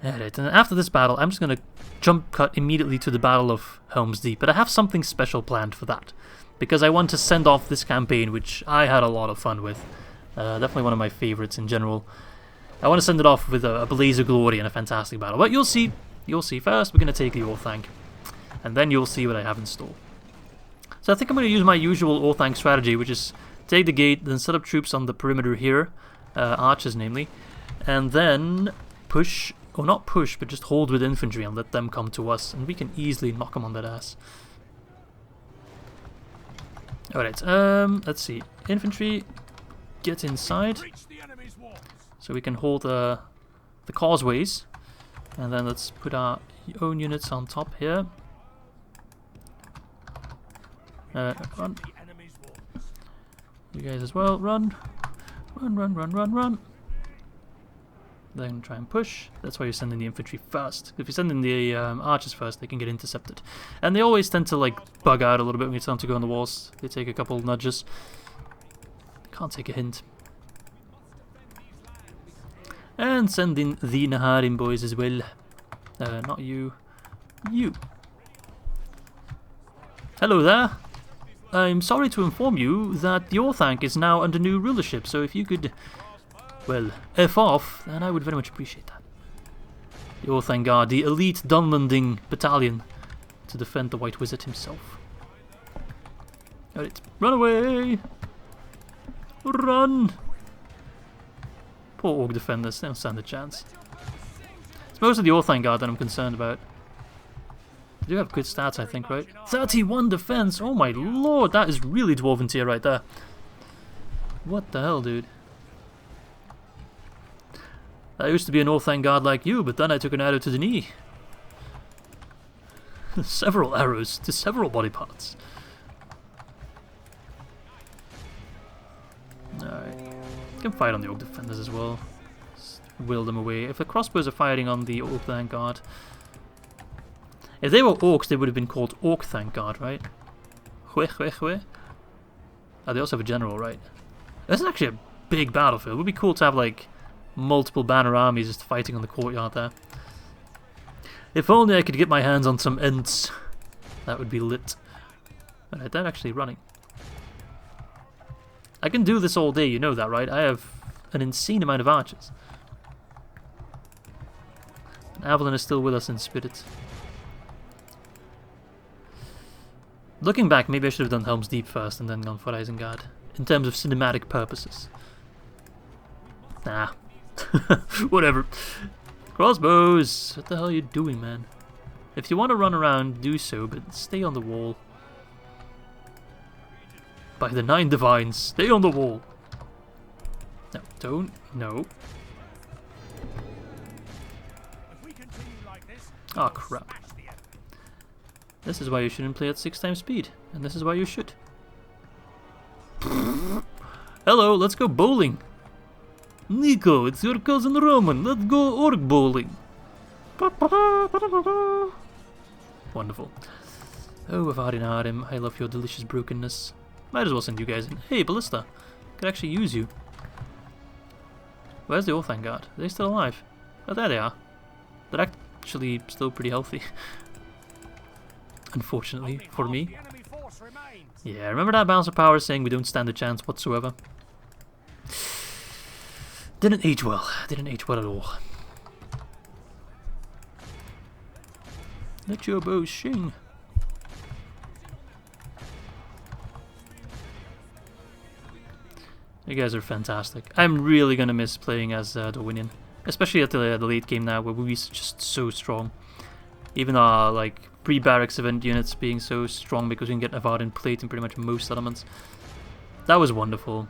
Alright, and after this battle, I'm just going to jump cut immediately to the Battle of Helm's Deep, but I have something special planned for that, because I want to send off this campaign, which I had a lot of fun with. Definitely one of my favorites in general. I want to send it off with a blaze of glory and a fantastic battle, but you'll see. You'll see. First, we're going to take the Orthanc, and then you'll see what I have in store. So I think I'm going to use my usual Orthanc strategy, which is take the gate, then set up troops on the perimeter here, archers namely, and then push, or not push, but just hold with infantry and let them come to us, and we can easily knock them on that ass. Alright, let's see. Infantry, get inside, so we can hold the causeways, and then let's put our own units on top here. Run. You guys as well, run. Run, run, run, run, run. Then try and push. That's why you're sending the infantry first. If you send in the archers first, they can get intercepted. And they always tend to like bug out a little bit when you tell them to go on the walls. They take a couple of nudges. Can't take a hint. And send in the Naharim boys as well. Not you. You. Hello there. I'm sorry to inform you that the Orthanc is now under new rulership, so if you could, well, F off, then I would very much appreciate that. The Orthanc Guard, the elite Dunlanding battalion, to defend the White Wizard himself. Alright, run away! Run! Poor Orc defenders, they don't stand a chance. It's most of the Orthanc Guard that I'm concerned about. They do have good stats, I think, right? 31 defense! Oh my lord, that is really Dwarven tier right there. What the hell, dude? I used to be an Orthanc Guard like you, but then I took an arrow to the knee. Several arrows to several body parts. Alright. You can fight on the Orc defenders as well. Just will them away. If the crossbows are fighting on the Orthanc Guard... If they were orcs, they would have been called Orc-Thanc Guard, right? Hue, hue, hue. Oh, they also have a general, right? This is actually a big battlefield. It would be cool to have, like, multiple banner armies just fighting on the courtyard there. If only I could get my hands on some Ents. That would be lit. Alright, they're actually running. I can do this all day, you know that, right? I have an insane amount of archers. And Avalon is still with us in spirit. Looking back, maybe I should have done Helm's Deep first and then gone for Isengard, in terms of cinematic purposes. Nah. Whatever. Crossbows! What the hell are you doing, man? If you want to run around, do so, but stay on the wall. By the 9 divines, stay on the wall! No, don't. No. Oh, crap. This is why you shouldn't play at 6 times speed, and this is why you should. Hello, let's go bowling! Nico, it's your cousin Roman, let's go orc bowling! Wonderful. Oh, Ar-Adûnâim, I love your delicious brokenness. Might as well send you guys in. Hey, Ballista! Could actually use you. Where's the Orthanc Guard? Are they still alive? Oh, there they are. They're actually still pretty healthy. Unfortunately, for me. Yeah, remember that balance of power saying we don't stand a chance whatsoever? Didn't age well. Didn't age well at all. Let your bow sing. You guys are fantastic. I'm really gonna miss playing as Dorwinion, especially at the late game now, where we're just so strong. Even our like pre-barracks event units being so strong because we can get Navarran plate in pretty much most elements. That was wonderful.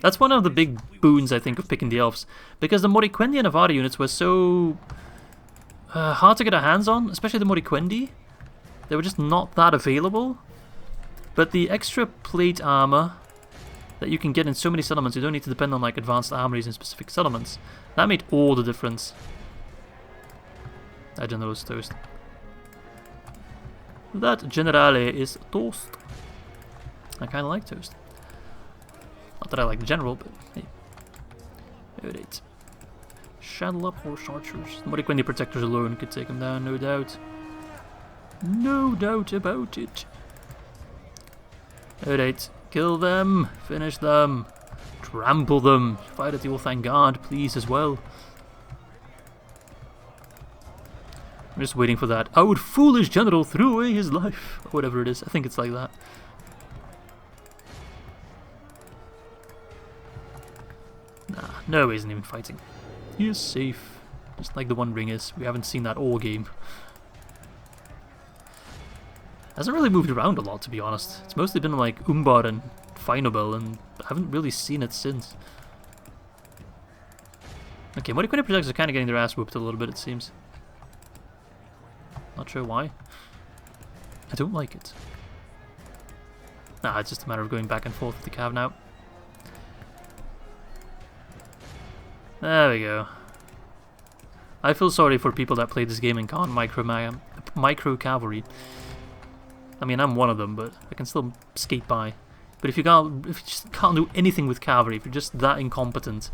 That's one of the big boons, I think, of picking the elves, because the Moriquendi and Navarra units were so hard to get our hands on, especially the Moriquendi. They were just not that available. But the extra plate armor that you can get in so many settlements, you don't need to depend on like advanced armories in specific settlements. That made all the difference. That general is toast. That generale is toast. I kinda like toast. Not that I like the general, but hey. Alright. Shadow up horse archers. Moriquendi protectors alone could take him down, no doubt. No doubt about it. Alright. Kill them, finish them, trample them, fight at the Orthanc Guard, please, as well. I'm just waiting for that. Our foolish general threw away his life. Or whatever it is, I think it's like that. Nah, no, he isn't even fighting. He is safe. Just like the One Ring is. We haven't seen that all game. Hasn't really moved around a lot, to be honest. It's mostly been like Umbar and Finobel, and I haven't really seen it since. Okay, Moriquendi projects are kind of getting their ass whooped a little bit, it seems. Not sure why. I don't like it. Nah, it's just a matter of going back and forth with the cav now. There we go. I feel sorry for people that play this game and can't micro cavalry. I mean, I'm one of them, but I can still skate by. But if you just can't do anything with cavalry, if you're just that incompetent,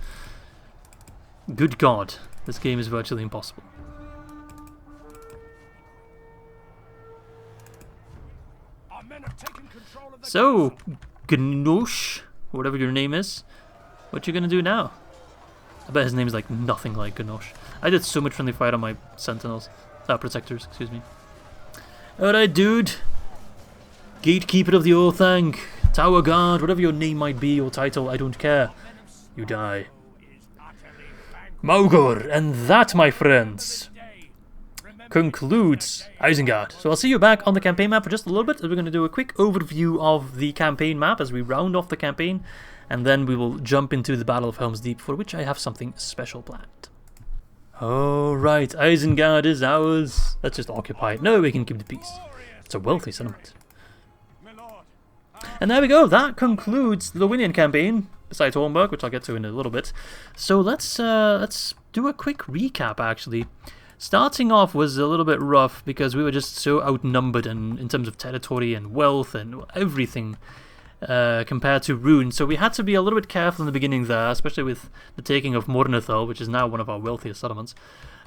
good God, this game is virtually impossible. So, Gnosh, whatever your name is, what you gonna do now? I bet his name is like nothing like Gnosh. I did so much friendly fire on my sentinels, protectors, excuse me. Alright, dude. Gatekeeper of the Orthanc, Tower Guard, whatever your name might be or title, I don't care. You die. Morgul, and that, my friends, concludes Isengard. So I'll see you back on the campaign map for just a little bit. We're going to do a quick overview of the campaign map as we round off the campaign, and then we will jump into the Battle of Helm's Deep, for which I have something special planned. Alright, Isengard is ours. Let's just occupy it. No, we can keep the peace. It's a wealthy settlement. And there we go, that concludes the Dorwinion campaign, besides Hornburg, which I'll get to in a little bit. So let's do a quick recap, actually. Starting off was a little bit rough because we were just so outnumbered in terms of territory and wealth and everything compared to Rune. So we had to be a little bit careful in the beginning there, especially with the taking of Mornithal, which is now one of our wealthiest settlements.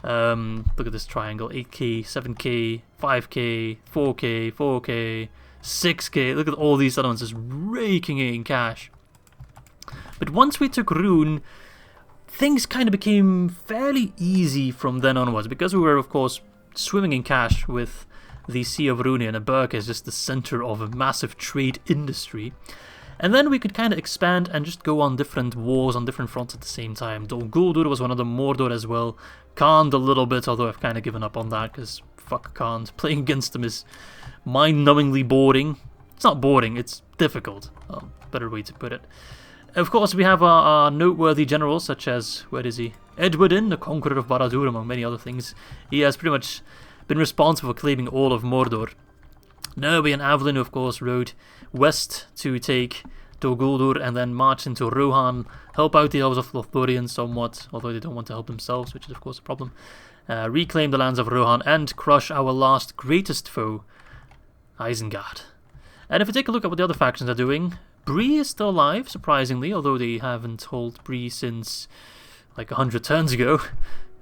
Look at this triangle, 8k, 7k, 5k, 4k, 4k, 6k. Look at all these settlements just raking in cash. But once we took Rune, things kind of became fairly easy from then onwards, because we were, of course, swimming in cash with the Sea of Runion, and Berk is just the center of a massive trade industry. And then we could kind of expand and just go on different wars on different fronts at the same time. Dol Guldur was one of them, Mordor as well. Khand a little bit, although I've kind of given up on that because fuck Khand. Playing against them is mind-numbingly boring. It's not boring, it's difficult. Better way to put it. Of course, we have our noteworthy generals, such as, where is he? Edwardin, the conqueror of Barad-dûr, among many other things. He has pretty much been responsible for claiming all of Mordor. Nervi and Avalon, of course, rode west to take Dol Guldur and then march into Rohan, help out the elves of Lothlorien somewhat, although they don't want to help themselves, which is of course a problem. Reclaim the lands of Rohan and crush our last greatest foe, Isengard. And if we take a look at what the other factions are doing, Bree is still alive, surprisingly, although they haven't held Bree since like 100 turns ago.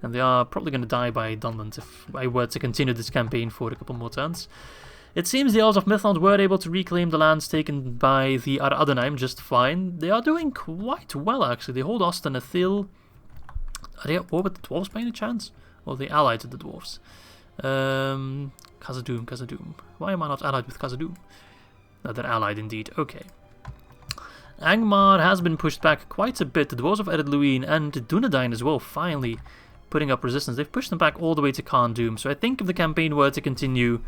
And they are probably going to die by Dunland if I were to continue this campaign for a couple more turns. It seems the Elves of Mithlond were able to reclaim the lands taken by the Ar-Adûnâim just fine. They are doing quite well, actually. They hold Osten Athil. Are they at war with the dwarves by any chance? Or are they allied to the dwarves? Khazad-dûm. Why am I not allied with Khazad-dûm? No, they're allied indeed. Okay. Angmar has been pushed back quite a bit. The dwarves of Ered, Luin and Dunedain as well, finally putting up resistance. They've pushed them back all the way to Khand-dûm. So I think if the campaign were to continue,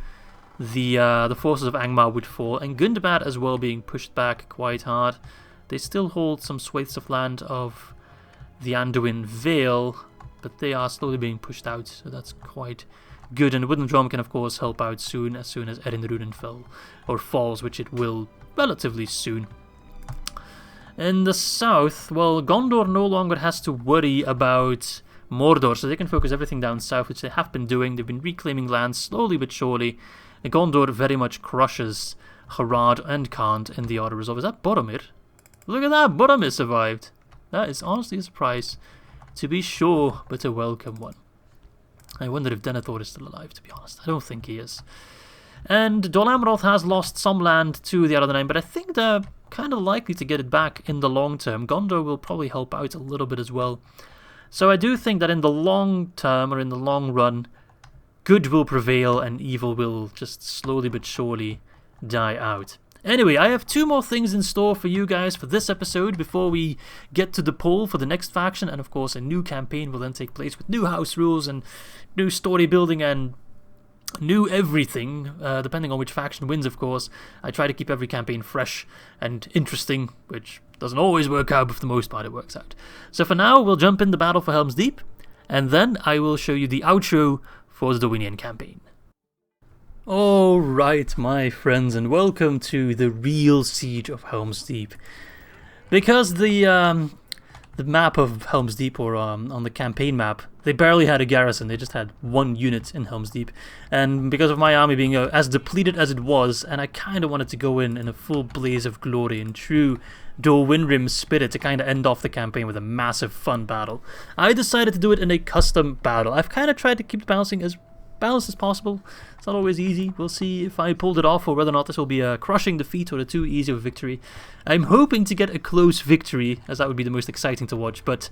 the forces of Angmar would fall, and Gundabad as well being pushed back quite hard. They still hold some swathes of land of the Anduin Vale, but they are slowly being pushed out, so that's quite good. And Wooden Drum can of course help out soon as Erin Runen falls, which it will relatively soon. In the south, well, Gondor no longer has to worry about Mordor, so they can focus everything down south, which they have been doing. They've been reclaiming land slowly but surely. And Gondor very much crushes Harad and Khand in the Order Resolve. Is that Boromir? Look at that, Boromir survived. That is honestly a surprise, to be sure, but a welcome one. I wonder if Denethor is still alive, to be honest. I don't think he is. And Dol Amroth has lost some land to the Ar-Adûnâim, but I think they're kind of likely to get it back in the long term. Gondor will probably help out a little bit as well. So I do think that in the long term, or in the long run, good will prevail and evil will just slowly but surely die out. Anyway, I have 2 more things in store for you guys for this episode before we get to the poll for the next faction, and of course a new campaign will then take place with new house rules and new story building and new everything, depending on which faction wins, of course. I try to keep every campaign fresh and interesting, which doesn't always work out, but for the most part it works out. So for now, we'll jump in the battle for Helm's Deep, and then I will show you the outro for the Dorwinion campaign. Alright, my friends, and welcome to the real siege of Helm's Deep. Because the map of Helm's Deep, or on the campaign map, they barely had a garrison. They just had 1 unit in Helm's Deep, and because of my army being as depleted as it was, and I kind of wanted to go in a full blaze of glory in true Dorwinion spirit to kind of end off the campaign with a massive fun battle, I decided to do it in a custom battle. I've kind of tried to keep the balancing as balanced as possible. It's not always easy. We'll see if I pulled it off, or whether or not this will be a crushing defeat or a too easy of a victory. I'm hoping to get a close victory, as that would be the most exciting to watch, but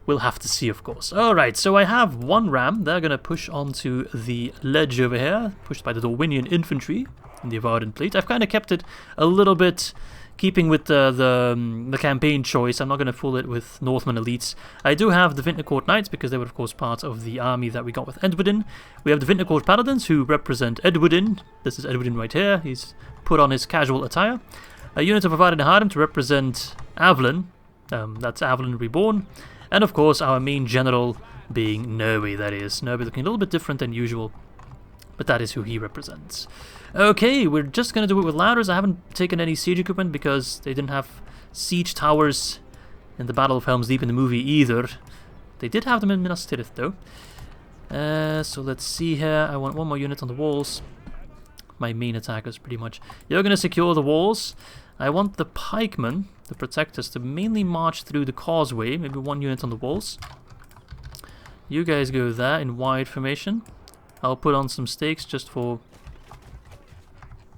we'll have to see, of course. Alright, so I have 1 ram. They're going to push onto the ledge over here, pushed by the Dorwinion infantry in the Varden plate. I've kind of kept it a little bit keeping with the campaign choice. I'm not going to fool it with Northman elites. I do have the Vintner Court Knights, because they were of course part of the army that we got with Edwardin. We have the Vintner Court Paladins, who represent Edwardin. This is Edwardin right here. He's put on his casual attire. A unit of Varden Harem to represent Avalon. That's Avalon Reborn. And of course our main general being Nervi, that is. Nervi looking a little bit different than usual, but that is who he represents. Okay, we're just going to do it with ladders. I haven't taken any siege equipment because they didn't have siege towers in the Battle of Helm's Deep in the movie either. They did have them in Minas Tirith though. So let's see here. I want 1 more unit on the walls. My main attackers pretty much. You're going to secure the walls. I want the pikemen, the protectors, to mainly march through the causeway. Maybe 1 unit on the walls. You guys go there in wide formation. I'll put on some stakes just for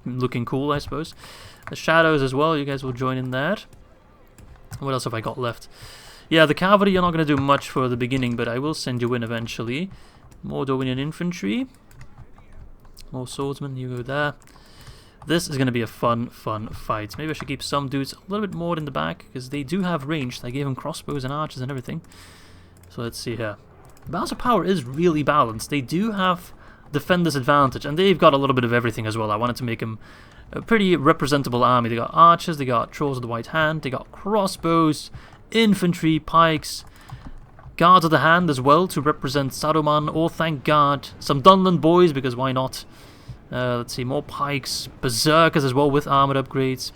looking cool, I suppose. The shadows as well, you guys will join in there. What else have I got left? Yeah, the cavalry, you're not going to do much for the beginning, but I will send you in eventually. More Dorwinion infantry. More swordsmen, you go there. This is going to be a fun fight. Maybe I should keep some dudes a little bit more in the back, because they do have range. I gave them crossbows and archers and everything. So let's see here. The balance of power is really balanced. They do have defender's advantage, and they've got a little bit of everything as well. I wanted to make them a pretty representable army. They got archers, they got trolls of the white hand, they got crossbows, infantry, pikes, guards of the hand as well to represent Saruman or thank God. Some Dunland boys, because why not? Let's see, more pikes, berserkers as well with armor upgrades.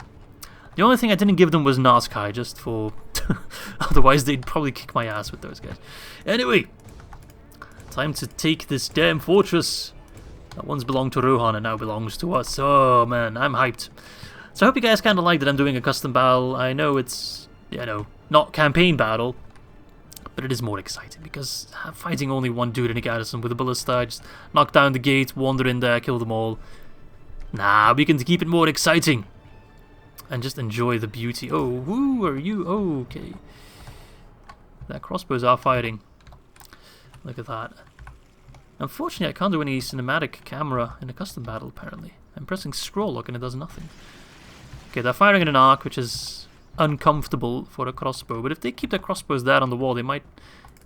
The only thing I didn't give them was Nazgûl, just for... otherwise they'd probably kick my ass with those guys. Anyway, time to take this damn fortress. That once belonged to Rohan and now belongs to us. Oh man, I'm hyped. So I hope you guys kind of like that I'm doing a custom battle. I know it's, you know, not campaign battle, but it is more exciting because fighting only one dude in a garrison with a ballista, just knock down the gate, wander in there, kill them all. Nah, we can keep it more exciting and just enjoy the beauty. Oh, who are you? Oh, okay. Their crossbows are firing. Look at that. Unfortunately, I can't do any cinematic camera in a custom battle, apparently. I'm pressing scroll lock and it does nothing. Okay, they're firing in an arc, which is uncomfortable for a crossbow, but if they keep their crossbows there on the wall, they might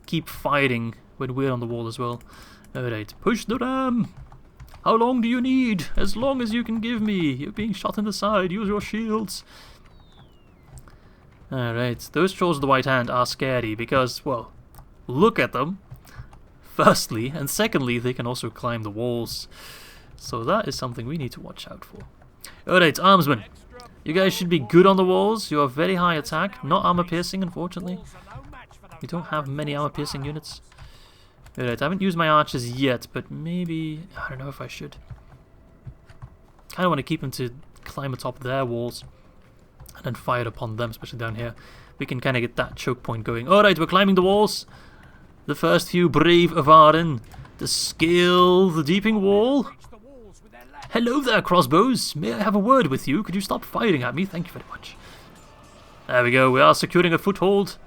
keep fighting when we're on the wall as well. Alright, push the ram! How long do you need? As long as you can give me. You're being shot in the side, use your shields. Alright, those trolls of the white hand are scary because, well, look at them. Firstly, and secondly, they can also climb the walls. So that is something we need to watch out for. Alright, armsmen. You guys should be good on the walls. You are very high attack. Not armor piercing, unfortunately. We don't have many armor piercing units. Alright, I haven't used my archers yet, but maybe... I don't know if I should. Kind of want to keep them to climb atop their walls and then fire upon them, especially down here. We can kind of get that choke point going. Alright, we're climbing the walls. The first few brave Avarin to scale the deeping wall. Hello there, crossbows. May I have a word with you? Could you stop firing at me? Thank you very much. There we go. We are securing a foothold.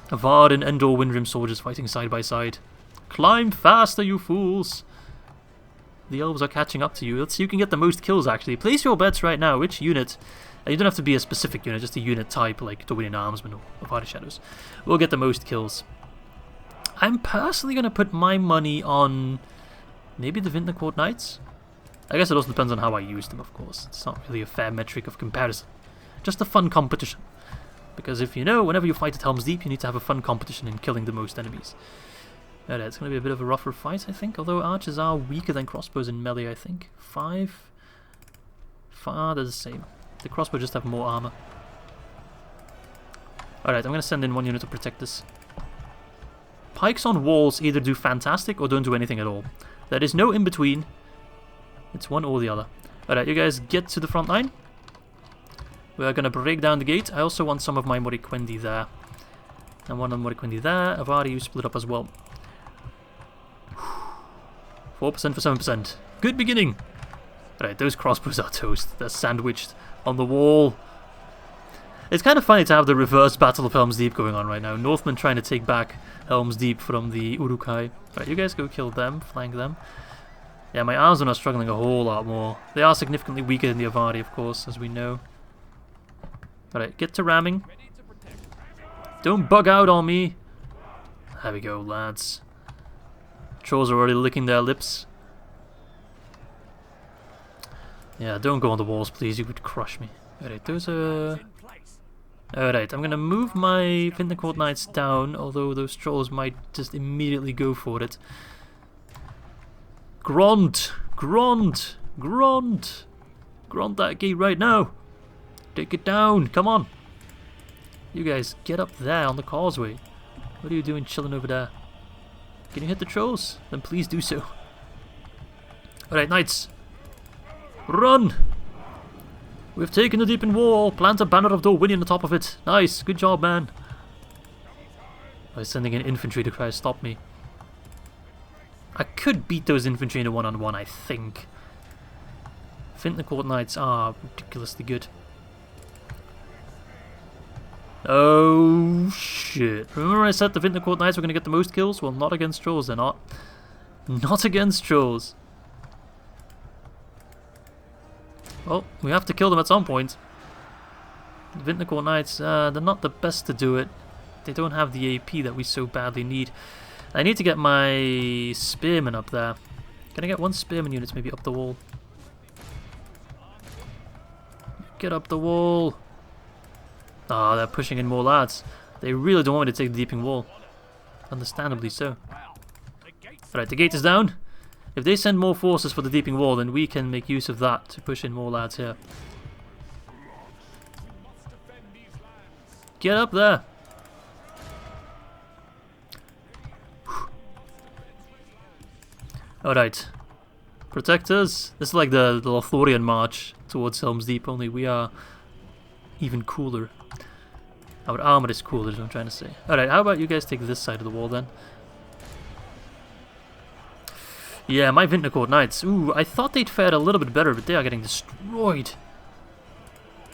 Avarin and Dorwinion soldiers fighting side by side. Climb faster, you fools. The elves are catching up to you. Let's see who can get the most kills, actually. Place your bets right now. Which unit? You don't have to be a specific unit, just a unit type, like Dorwinion Armsmen or Fire Shadows. We'll get the most kills. I'm personally going to put my money on maybe the Vintner Court Knights. I guess it also depends on how I use them, of course. It's not really a fair metric of comparison. Just a fun competition. Because if you know, whenever you fight at Helm's Deep, you need to have a fun competition in killing the most enemies. Alright, it's going to be a bit of a rougher fight, I think. Although archers are weaker than crossbows in melee, I think. 5. They're the same. The crossbow just have more armor. Alright, I'm going to send in one unit to protect this. Pikes on walls either do fantastic or don't do anything at all. There is no in-between. It's one or the other. Alright, you guys get to the front line. We're going to break down the gate. I also want some of my Moriquendi there. And one of the Moriquendi there. Avari, you split up as well. 4% for 7%. Good beginning. Alright, those crossbows are toast. They're sandwiched on the wall. It's kind of funny to have the reverse Battle of Helm's Deep going on right now. Northmen trying to take back Helm's Deep from the Uruk-hai. Right, you guys go kill them, flank them. Yeah, my Armsmen are struggling a whole lot more. They are significantly weaker than the Avari, of course, as we know. Alright, get to ramming. Don't bug out on me. There we go, lads. Trolls are already licking their lips. Yeah, don't go on the walls, please. You would crush me. Alright, those are... Alright, I'm going to move my Vintner Court Knights down, although those trolls might just immediately go for it. Grunt! Grunt! Grunt! Grunt that gate right now! Take it down! Come on! You guys, get up there on the causeway. What are you doing chilling over there? Can you hit the trolls? Then please do so. Alright, knights! Run! We've taken the deepened wall. Plant a banner of Dorwinion on the top of it. Nice. Good job, man. I was sending in infantry to try to stop me. I could beat those infantry in a one-on-one, I think. Vintner Court Knights are ridiculously good. Oh, shit. Remember I said the Vintner Court Knights were going to get the most kills? Well, not against trolls, they're not. Not against trolls. Well, we have to kill them at some point. The Vintnacor Knights, they're not the best to do it. They don't have the AP that we so badly need. I need to get my spearmen up there. Can I get one spearman unit maybe up the wall? Get up the wall! Ah, they're pushing in more lads. They really don't want me to take the deeping wall. Understandably so. Alright, the gate is down. If they send more forces for the deeping wall, then we can make use of that to push in more lads here. Get up there! Alright. Protectors. This is like the Lothorian march towards Helm's Deep, only we are even cooler. Our armor is cooler, is what I'm trying to say. Alright, how about you guys take this side of the wall then? Yeah, my Vintnacor Knights. Ooh, I thought they'd fared a little bit better, but they are getting destroyed.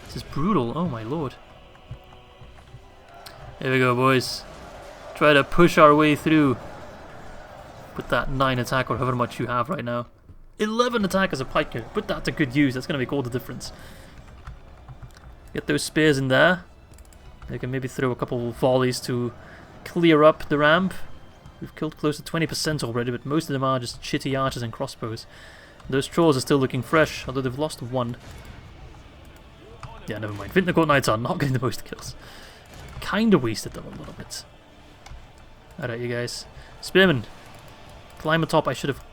This is brutal, oh my lord. Here we go, boys. Try to push our way through. Put that 9 attack or however much you have right now. 11 attack as a piker. Put that to good use. That's going to make all the difference. Get those spears in there. They can maybe throw a couple volleys to clear up the ramp. We've killed close to 20% already, but most of them are just shitty archers and crossbows. Those trolls are still looking fresh, although they've lost one. Yeah, never mind. Vintnacor Knights are not getting the most kills. Kinda wasted them a little bit. Alright, you guys. Spearmen. Climb atop. I should have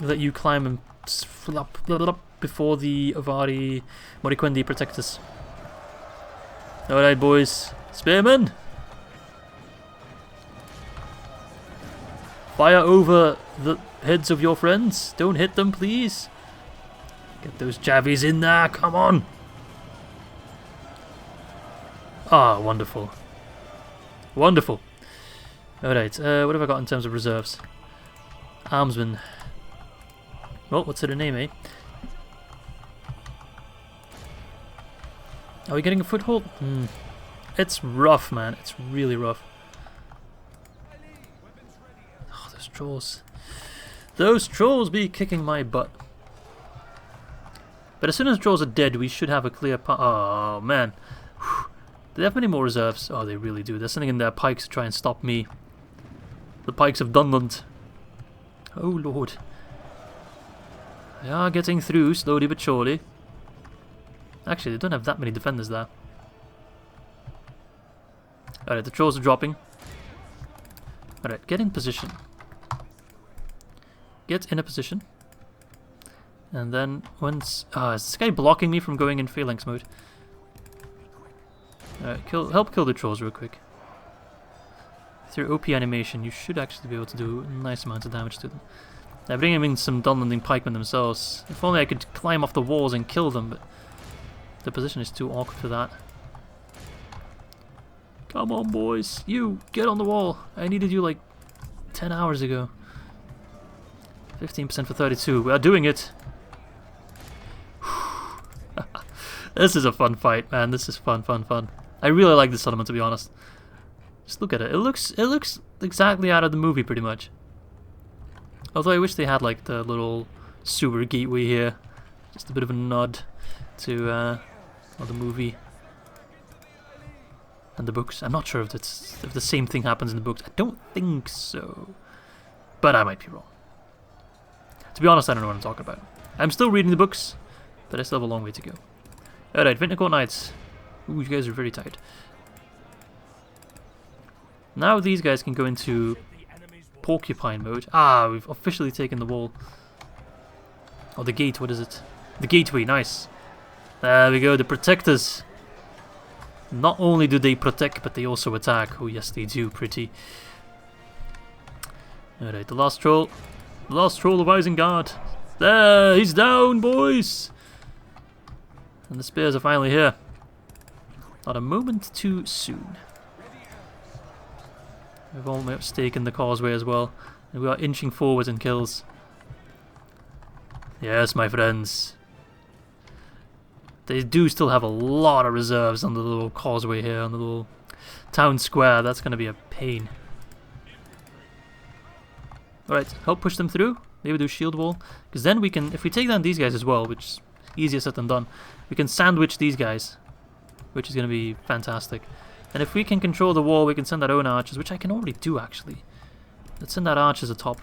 let you climb and flop before the Avari Moriquendi protect us. Alright, boys. Spearmen! Fire over the heads of your friends. Don't hit them, please. Get those javies in there. Come on! Ah, wonderful. Wonderful. Alright, what have I got in terms of reserves? Armsman. Well, what's her name, eh? Are we getting a foothold? It's rough, man. It's really rough. Oh, those trolls. Those trolls be kicking my butt. But as soon as the trolls are dead, we should have a clear path. Oh, man. Whew. Do they have many more reserves? Oh, they really do. They're sending in their pikes to try and stop me. The pikes of Dunland. Oh, lord. They are getting through, slowly but surely. Actually, they don't have that many defenders there. Alright, the trolls are dropping. Alright, get in position. Get in a position. And then once... Ah, is this guy blocking me from going in phalanx mode? Alright, help kill the trolls real quick. Through OP animation, you should actually be able to do nice amounts of damage to them. They're bringing in some Dunlanding pikemen themselves. If only I could climb off the walls and kill them, but the position is too awkward for that. Come on, boys. You, get on the wall. I needed you like 10 hours ago. 15% for 32. We are doing it. This is a fun fight, man. This is fun, fun, fun. I really like this settlement, to be honest. Just look at it. It looks exactly out of the movie, pretty much. Although I wish they had like the little sewer gateway here. Just a bit of a nod to the movie and the books. I'm not sure if the same thing happens in the books. I don't think so, but I might be wrong. To be honest, I don't know what I'm talking about. I'm still reading the books, but I still have a long way to go. Alright, Vintnacor Knights. Ooh, you guys are very tired. Now these guys can go into porcupine mode. Ah, we've officially taken the wall. Oh, the gate, what is it? The gateway, nice. There we go, the protectors. Not only do they protect, but they also attack. Oh yes, they do, pretty. Alright, the last troll. The last troll of Isengard. There, he's down, boys! And the spears are finally here. Not a moment too soon. We've almost taken the causeway as well. And we are inching forward in kills. Yes, my friends. They do still have a lot of reserves on the little causeway here, on the little town square. That's going to be a pain. Alright, help push them through. Maybe do shield wall. Because then we can, if we take down these guys as well, which easier said than done. We can sandwich these guys, which is going to be fantastic. And if we can control the wall, we can send our own archers, which I can already do, actually. Let's send our archers atop.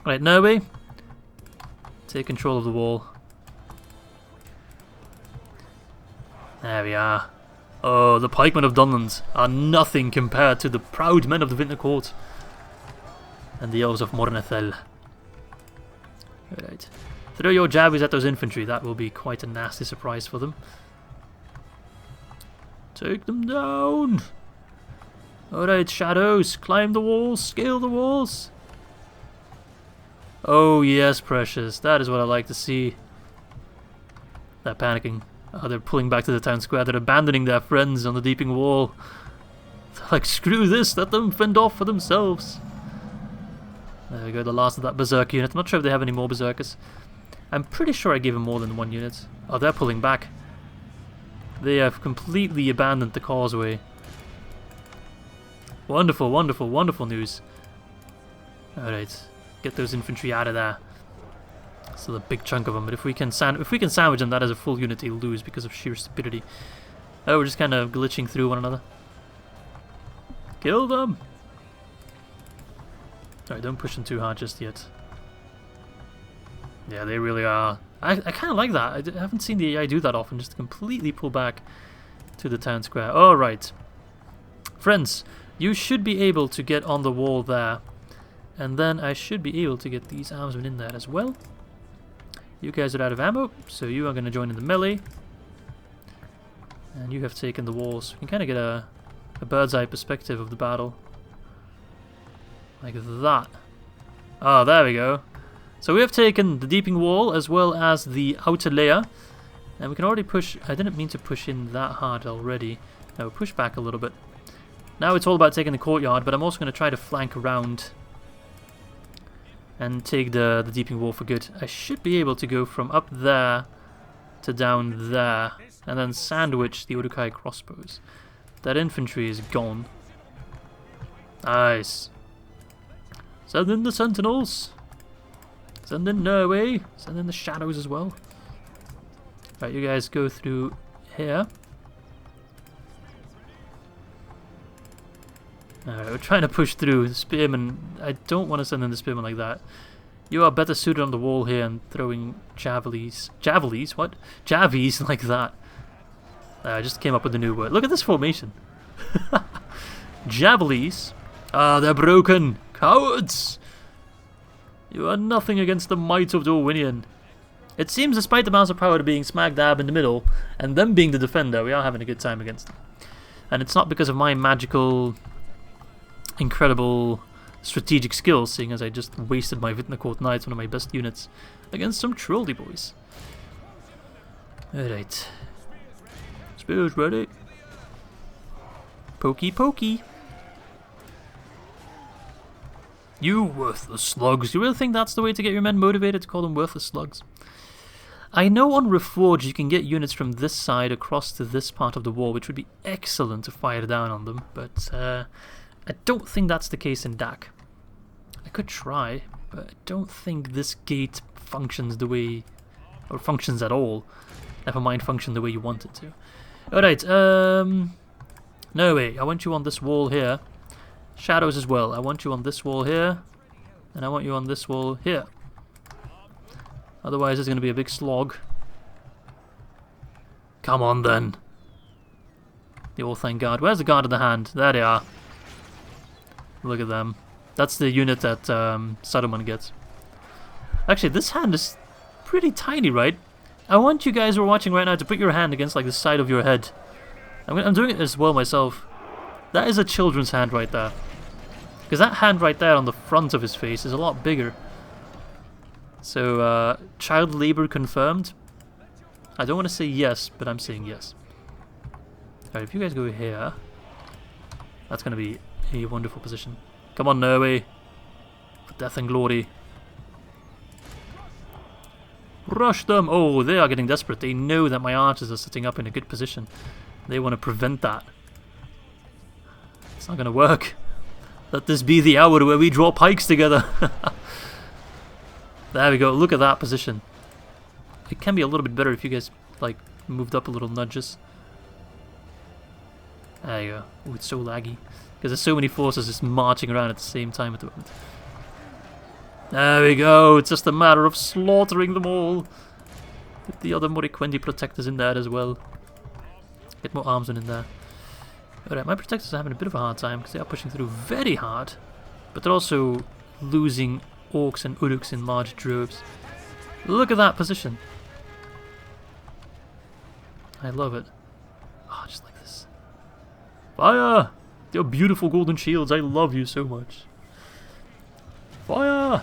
Right, Nerwe, take control of the wall. There we are. Oh, the pikemen of Dunland are nothing compared to the proud men of the Vintner Court and the elves of Mornethel. Alright. Throw your jabbies at those infantry. That will be quite a nasty surprise for them. Take them down! Alright, shadows. Climb the walls. Scale the walls. Oh yes, precious. That is what I like to see. They're panicking. Oh, they're pulling back to the town square. They're abandoning their friends on the deeping wall. They're like, screw this. Let them fend off for themselves. There we go, the last of that berserk unit. I'm not sure if they have any more berserkers. I'm pretty sure I gave them more than one unit. Oh, they're pulling back. They have completely abandoned the causeway. Wonderful, wonderful, wonderful news. Alright, get those infantry out of there. Still a big chunk of them, but if we can sandwich them, that is a full unit they lose because of sheer stupidity. Oh, we're just kind of glitching through one another. Kill them! Alright, don't push them too hard just yet. Yeah, they really are. I kind of like that. I haven't seen the AI do that often, just completely pull back to the town square. Alright. Friends, you should be able to get on the wall there. And then I should be able to get these armsmen in there as well. You guys are out of ammo, so you are going to join in the melee. And you have taken the walls. We can kind of get a bird's eye perspective of the battle. Like that. Oh, there we go. So we have taken the deeping wall as well as the outer layer. And we can already push... I didn't mean to push in that hard already. No, push back a little bit. Now it's all about taking the courtyard, but I'm also going to try to flank around and take the deeping wall for good. I should be able to go from up there to down there and then sandwich the Uruk-hai crossbows. That infantry is gone. Nice. Send in the sentinels. Send in Norway. Send in the shadows as well. Right, you guys go through here. Alright, we're trying to push through. The spearmen, I don't want to send in the spearmen like that. You are better suited on the wall here and throwing javelins. Javelins? What? Javies like that. I just came up with a new word. Look at this formation. Javelins. Ah, they're broken. Cowards! You are nothing against the might of Dorwinion. It seems despite the amounts of power being smack dab in the middle, and them being the defender, we are having a good time against them. And it's not because of my magical... incredible strategic skills, seeing as I just wasted my Vintner Court Knights, one of my best units, against some trolly boys. Alright. Spears ready. Pokey pokey. You worthless slugs. You really think that's the way to get your men motivated, to call them worthless slugs? I know on Reforge you can get units from this side across to this part of the wall, which would be excellent to fire down on them, but I don't think that's the case in DAC. I could try, but I don't think this gate functions the way... or functions at all. Never mind function the way you want it to. Alright, no way, I want you on this wall here. Shadows as well. I want you on this wall here. And I want you on this wall here. Otherwise it's going to be a big slog. Come on then. The Orthanc Guard. Where's the Guard of the Hand? There they are. Look at them. That's the unit that Saruman gets. Actually, this hand is pretty tiny, right? I want you guys who are watching right now to put your hand against like the side of your head. I'm doing it as well myself. That is a children's hand right there. Because that hand right there on the front of his face is a lot bigger. So, child labor confirmed? I don't want to say yes, but I'm saying yes. Alright, if you guys go here, that's going to be a wonderful position. Come on, Norway. For death and glory. Rush them! Oh, they are getting desperate. They know that my archers are sitting up in a good position. They want to prevent that. It's not going to work. Let this be the hour where we draw pikes together. There we go. Look at that position. it can be a little bit better if you guys, like, moved up a little nudges. There you go. Ooh, it's so laggy. Because there's so many forces just marching around at the same time at the moment. There we go. It's just a matter of slaughtering them all. With the other Moriquendi protectors in there as well. Get more armsmen in there. Alright, my protectors are having a bit of a hard time because they are pushing through very hard. But they're also losing orcs and uruks in large droves. Look at that position. I love it. Oh, just like this. Fire! Your beautiful golden shields, I love you so much. Fire!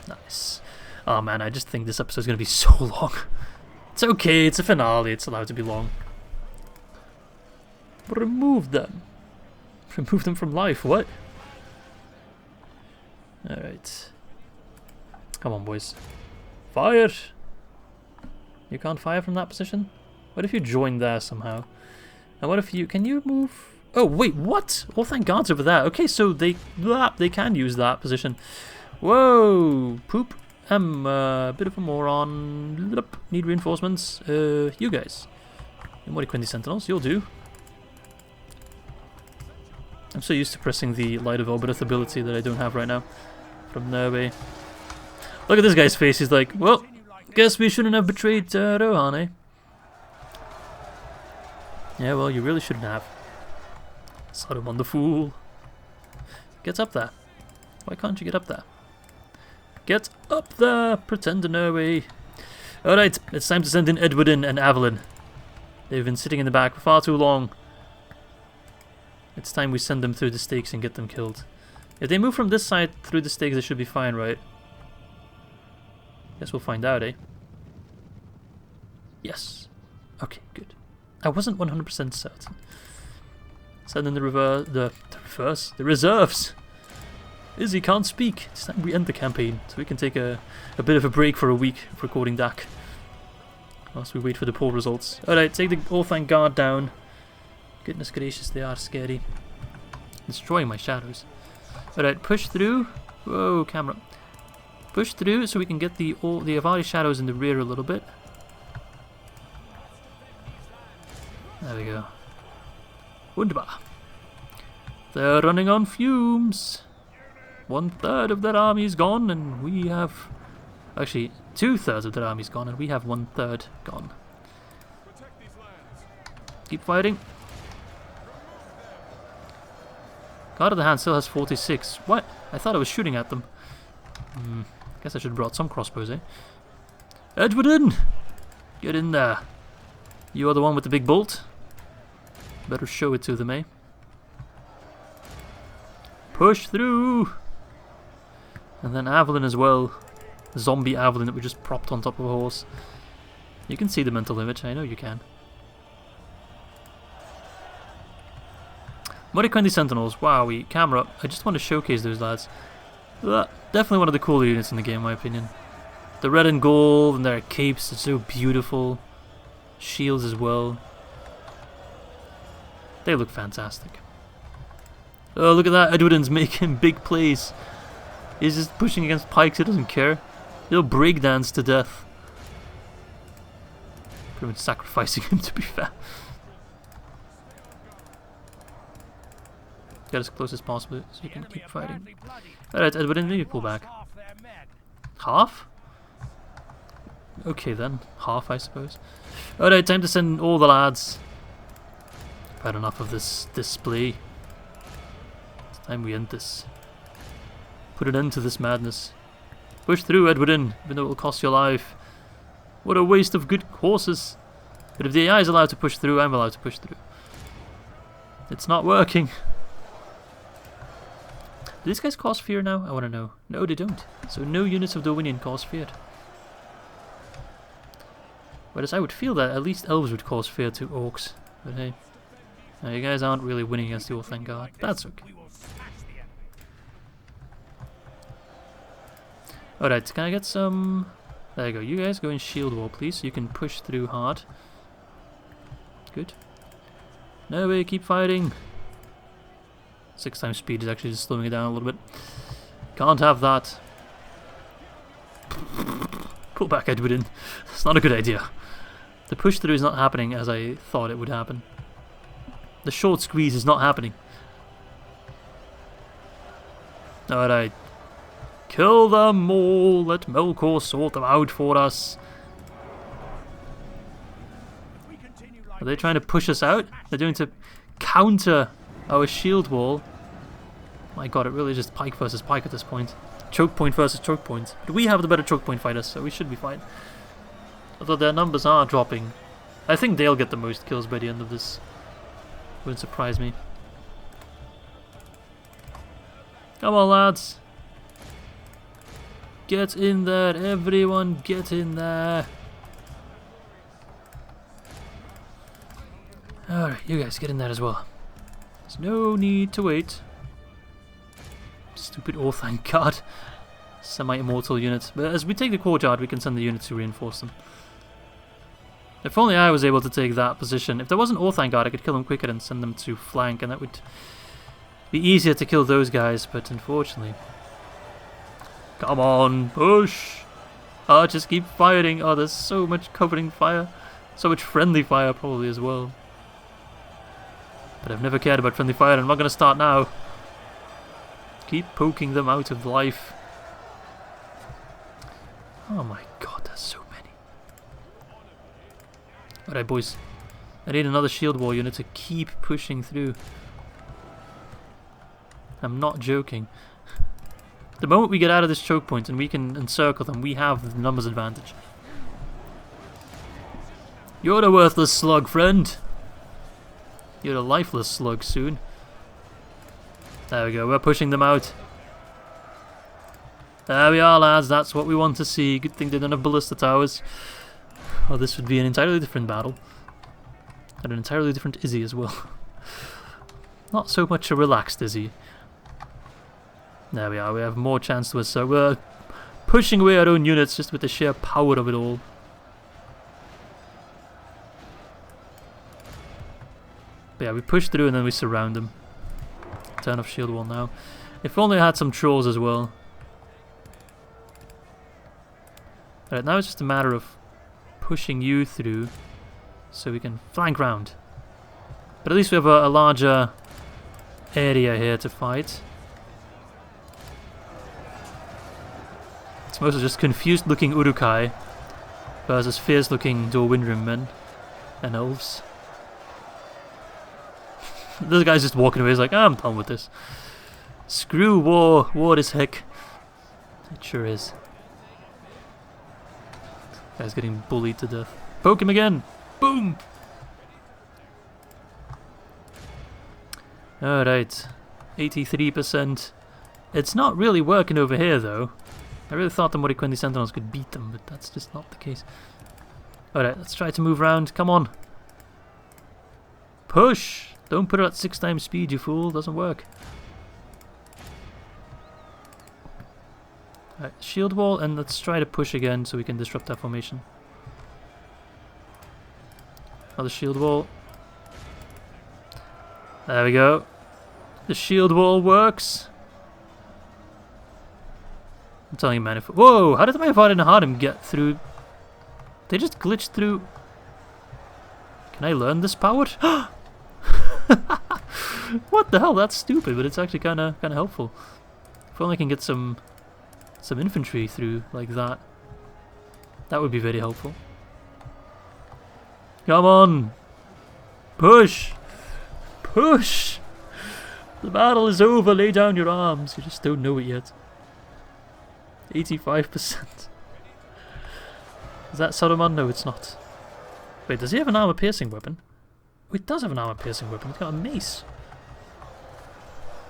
Nice. Oh man, I just think this episode's gonna be so long. It's okay, it's a finale, it's allowed to be long. Remove them. Remove them from life, what? Alright. Come on, boys. Fire! You can't fire from that position? What if you join there somehow? And what if you... Can you move... Oh, wait, what? Oh, thank God's over there. Okay, so they can use that position. Whoa! Poop. I'm a bit of a moron. Need reinforcements. You guys. Moriquendi Sentinels, you'll do. I'm so used to pressing the Light of Obedith ability that I don't have right now. From Norway. Look at this guy's face, he's like, well, guess we shouldn't have betrayed Rohan, eh? Yeah, well, you really shouldn't have. Saruman the fool. Get up there. Why can't you get up there? Get up there, pretend to know way. Alright, it's time to send in Edwardin and Avalyn. They've been sitting in the back for far too long. It's time we send them through the stakes and get them killed. If they move from this side through the stakes, they should be fine, right? Guess we'll find out, eh? Yes. Okay, good. I wasn't 100% certain. Send in the reserves. Izzy can't speak. It's time we end the campaign, so we can take a bit of a break for a week of recording DAC. Whilst we wait for the poll results. Alright, take the Orthanc Guard down. Goodness gracious, they are scary. Destroying my shadows. Alright, push through. Whoa, camera. Push through so we can get the Avari shadows in the rear a little bit. There we go. Wunderbar. They're running on fumes. 1/3 of their army is gone, and we have... Actually, 2/3 of their army is gone, and we have 1/3 gone. Keep fighting. Guard of the Hand still has 46. What? I thought I was shooting at them. Guess I should have brought some crossbows, eh? Edwardin! Get in there. You are the one with the big bolt. Better show it to them, eh? Push through! And then Avalyn as well. Zombie Avalyn that we just propped on top of a horse. You can see the mental image, I know you can. Moriquendi Sentinels, wowie, camera. I just want to showcase those lads. Definitely one of the cooler units in the game, in my opinion. The red and gold and their capes are so beautiful. Shields as well. They look fantastic. Oh, look at that. Edwardin's making big plays. He's just pushing against pikes. He doesn't care. He'll breakdance to death. Pretty much sacrificing him, to be fair. Get as close as possible so you can keep fighting. Alright, Edwardin, maybe pull back. Half? Okay then. Half, I suppose. Alright, time to send all the lads. I've had enough of this display. It's time we end this. Put an end to this madness. Push through, Edwardin, even though it will cost your life. What a waste of good horses. But if the AI is allowed to push through, I'm allowed to push through. It's not working. Do these guys cause fear now? I want to know. No, they don't. So no units of Dorwinion cause fear. Whereas I would feel that at least elves would cause fear to orcs. But hey, no, you guys aren't really winning against the Orthanc Guard. That's okay. Alright, can I get some... There you go. You guys go in shield wall, please, so you can push through hard. Good. No way, keep fighting. 6 times speed is actually just slowing it down a little bit. Can't have that. Pull back, Edwardin. It's not a good idea. The push through is not happening as I thought it would happen. The short squeeze is not happening. Alright. Kill them all. Let Melkor sort them out for us. Are they trying to push us out? They're doing to counter our shield wall. My god, it really is just pike versus pike at this point. Choke point versus choke point. But we have the better choke point fighters, so we should be fine. Although their numbers are dropping. I think they'll get the most kills by the end of this. Wouldn't surprise me. Come on, lads. Get in there, everyone, get in there. Alright, you guys get in there as well. There's no need to wait. Stupid Orthanc guard. Semi-immortal unit. But as we take the courtyard, we can send the units to reinforce them. If only I was able to take that position. If there was an Orthanc guard, I could kill them quicker and send them to flank, and that would be easier to kill those guys, but unfortunately. Come on, push! Oh, just keep firing. Oh, there's so much covering fire. So much friendly fire probably as well. But I've never cared about friendly fire, and I'm not going to start now. Keep poking them out of life. Oh my god, there's so many. Alright, boys. I need another shield wall unit to keep pushing through. I'm not joking. The moment we get out of this choke point and we can encircle them, we have the numbers advantage. You're a worthless slug, friend. You're a lifeless slug soon. There we go, we're pushing them out. There we are, lads, that's what we want to see. Good thing they don't have ballista towers. Oh, this would be an entirely different battle. And an entirely different Izzy as well. Not so much a relaxed Izzy. There we are, we have more chance to us, so we're pushing away our own units just with the sheer power of it all. But yeah, we push through and then we surround them. Turn off shield wall now. If only I had some trolls as well. Alright, now it's just a matter of pushing you through so we can flank round. But at least we have a larger area here to fight. It's mostly just confused looking Uruk-hai versus fierce looking Dorwinion men and elves. This guy's just walking away, he's like, I'm done with this. Screw war, war is heck. It sure is. Guy's getting bullied to death. Poke him again! Boom! Alright. 83%. It's not really working over here though. I really thought the Morikwendi Sentinels could beat them, but that's just not the case. Alright, let's try to move around. Come on. Push! Don't put it at 6 times speed, you fool. Doesn't work. Alright, shield wall, and let's try to push again so we can disrupt that formation. Another shield wall. There we go. The shield wall works. I'm telling you, man. If whoa! How did my Ar-Adûnâim get through? They just glitched through. Can I learn this power? What the hell? That's stupid, but it's actually kind of helpful. If only I can get some infantry through like that. That would be very helpful. Come on! Push! Push! The battle is over, lay down your arms. You just don't know it yet. 85%. Is that Saruman? No, it's not. Wait, does he have an armor-piercing weapon? Oh, he does have an armor-piercing weapon. He's got a mace.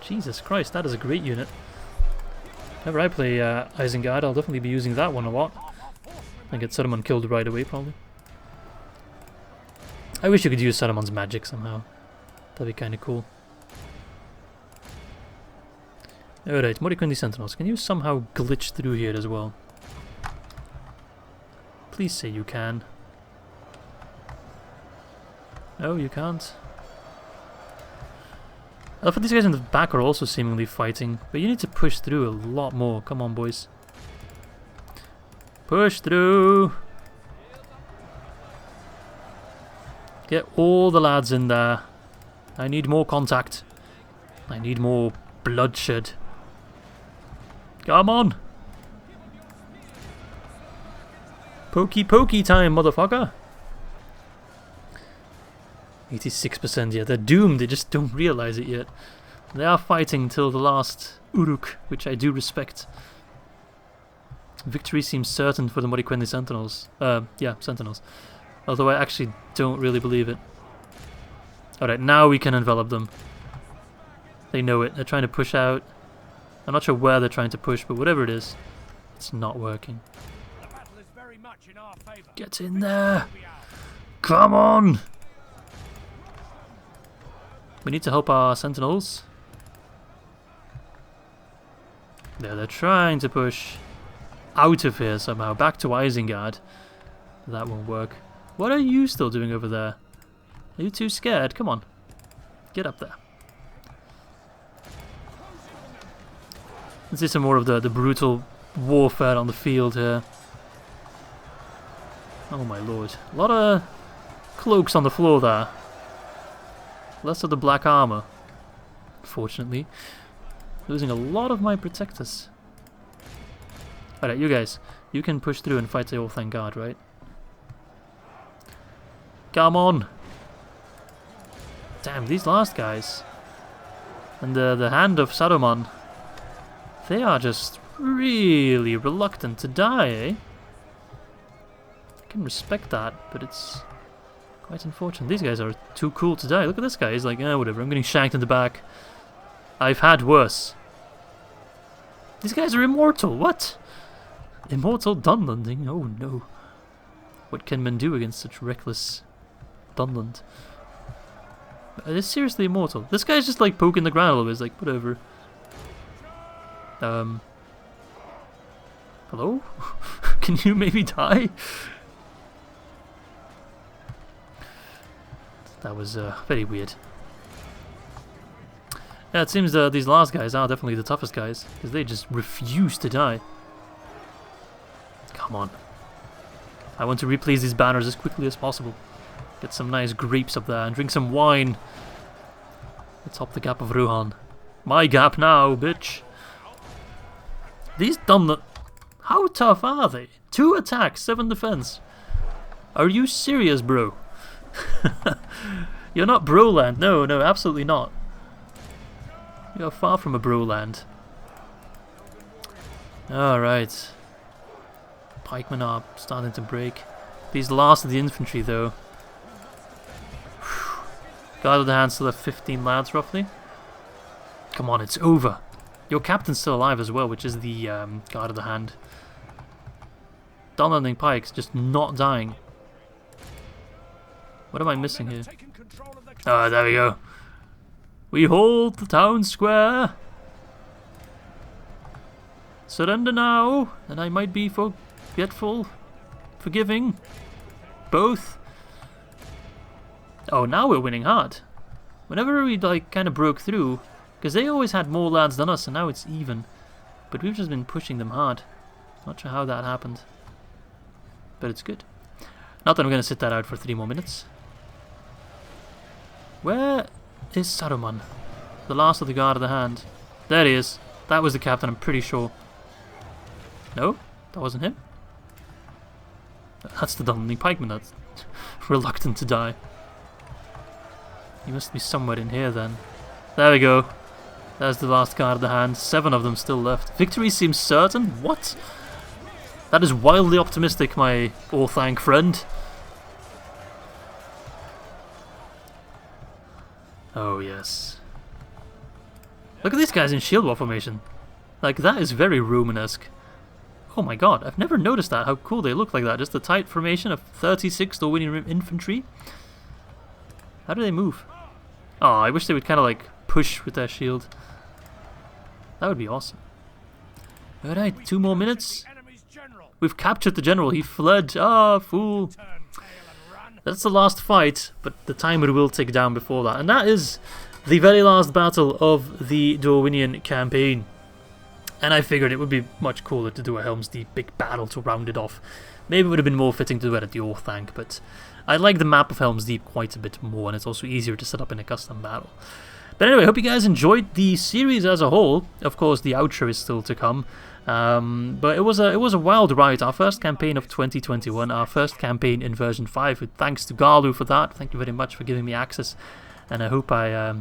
Jesus Christ, that is a great unit. Whenever I play Isengard, I'll definitely be using that one a lot. And get Saruman killed right away, probably. I wish you could use Saruman's magic somehow. That'd be kind of cool. Alright, Morikwendi Sentinels. Can you somehow glitch through here as well? Please say you can. No, you can't. I thought these guys in the back are also seemingly fighting, but you need to push through a lot more. Come on, boys. Push through. Get all the lads in there. I need more contact. I need more bloodshed. Come on. Pokey pokey time, motherfucker. 86%, yeah, they're doomed, they just don't realize it yet. They are fighting till the last Uruk, which I do respect. Victory seems certain for the Moriquendi Sentinels. Yeah, Sentinels. Although I actually don't really believe it. Alright, now we can envelop them. They know it, they're trying to push out. I'm not sure where they're trying to push, but whatever it is, it's not working. Get in there! Come on! We need to help our sentinels. There, they're trying to push out of here somehow, back to Isengard. That won't work. What are you still doing over there? Are you too scared? Come on. Get up there. Let's see some more of the brutal warfare on the field here. Oh my lord. A lot of cloaks on the floor there. Less of the black armor. Fortunately. Losing a lot of my protectors. Alright, you guys. You can push through and fight the all thank God, right? Come on! Damn, these last guys. And the hand of Saruman. They are just really reluctant to die, eh? I can respect that, but it's quite unfortunate. These guys are too cool to die. Look at this guy. He's like, whatever. I'm getting shanked in the back. I've had worse. These guys are immortal. What? Immortal Dunlanding? Oh no. What can men do against such reckless Dunland? Are they seriously immortal? This guy's just like poking the ground a little bit. He's like, whatever. Hello? Can you maybe die? That was very weird. Yeah, it seems these last guys are definitely the toughest guys, because they just refuse to die. Come on. I want to replace these banners as quickly as possible. Get some nice grapes up there and drink some wine. Atop the gap of Rohan. My gap now, bitch. These Dunland... How tough are they? 2 attacks, 7 defense. Are you serious, bro? You're not Broland. No, absolutely not. You're far from a Broland. Alright. Pikemen are starting to break. These last of the infantry, though. Guard of the hand still have 15 lads, roughly. Come on, it's over. Your captain's still alive as well, which is the guard of the hand. Dunlanding pikes just not dying. What am I missing here? Ah, there we go. We hold the town square. Surrender now, and I might be forgetful, forgiving, both. Oh, now we're winning hard. Whenever we like kind of broke through, because they always had more lads than us, and now it's even. But we've just been pushing them hard. Not sure how that happened, but it's good. Not that I'm going to sit that out for 3 more minutes. Where is Saruman? The last of the guard of the hand. There he is. That was the captain, I'm pretty sure. No? That wasn't him? That's the Dunlanding pikeman that's reluctant to die. He must be somewhere in here then. There we go. There's the last guard of the hand. 7 of them still left. Victory seems certain? What? That is wildly optimistic, my Orthanc friend. Oh yes. Look at these guys in shield wall formation. Like, that is very Romanesque. Oh my god, I've never noticed that, how cool they look like that. Just a tight formation of 36 Dorwinion infantry. How do they move? Oh, I wish they would kind of like push with their shield. That would be awesome. Alright, 2 more minutes. We've captured the general, he fled. Ah, fool. That's the last fight, but the timer will tick down before that. And that is the very last battle of the Dorwinion campaign. And I figured it would be much cooler to do a Helm's Deep big battle to round it off. Maybe it would have been more fitting to do it at the Orthanc, but I like the map of Helm's Deep quite a bit more, and it's also easier to set up in a custom battle. But anyway, hope you guys enjoyed the series as a whole. Of course, the outro is still to come. But it was a wild ride. Our first campaign of 2021, our first campaign in version 5. Thanks to Garlu for that. Thank you very much for giving me access. And I hope I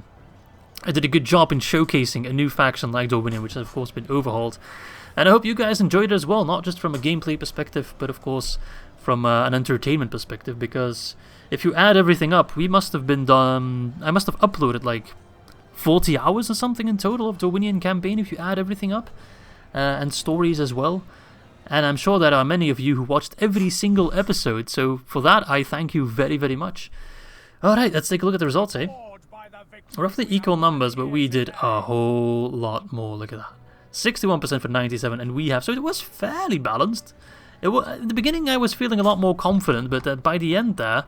did a good job in showcasing a new faction like Dorwinion, which has of course been overhauled. And I hope you guys enjoyed it as well, not just from a gameplay perspective, but of course from an entertainment perspective. Because if you add everything up, we must have been done. I must have uploaded like 40 hours or something in total of Dorwinion campaign if you add everything up, and stories as well. And I'm sure there are many of you who watched every single episode, so for that I thank you very, very much. Alright, let's take a look at the results, eh? Roughly equal numbers, but we did a whole lot more. Look at that. 61% for 97, and we have, so it was fairly balanced. At the beginning I was feeling a lot more confident, but by the end there,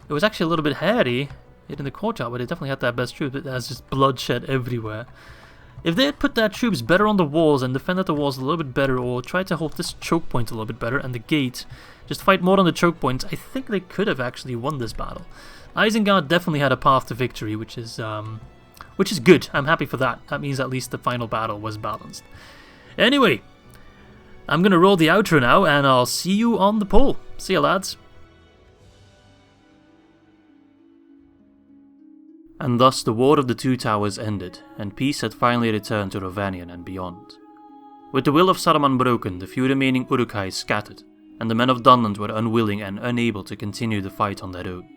it was actually a little bit hairy in the courtyard, but they definitely had their best troops, but there's just bloodshed everywhere. If they had put their troops better on the walls and defended the walls a little bit better, or tried to hold this choke point a little bit better, and the gate, just fight more on the choke points, I think they could have actually won this battle. Isengard definitely had a path to victory, which is good. I'm happy for that. That means at least the final battle was balanced. Anyway, I'm gonna roll the outro now, and I'll see you on the poll. See ya, lads. And thus the War of the Two Towers ended, and peace had finally returned to Dorwinion and beyond. With the will of Saruman broken, the few remaining Uruk-hai scattered, and the men of Dunland were unwilling and unable to continue the fight on their own.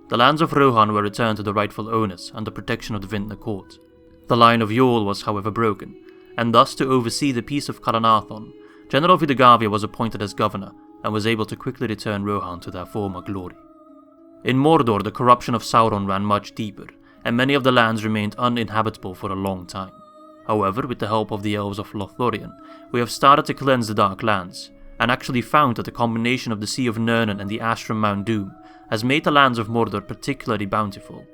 The lands of Rohan were returned to the rightful owners under protection of the Vintner Court. The line of Yol was however broken, and thus to oversee the peace of Caranthon, General Vidagavia was appointed as governor, and was able to quickly return Rohan to their former glory. In Mordor, the corruption of Sauron ran much deeper, and many of the lands remained uninhabitable for a long time. However, with the help of the elves of Lothlorien, we have started to cleanse the Dark Lands, and actually found that the combination of the Sea of Nirnen and the ash from Mount Doom has made the lands of Mordor particularly bountiful.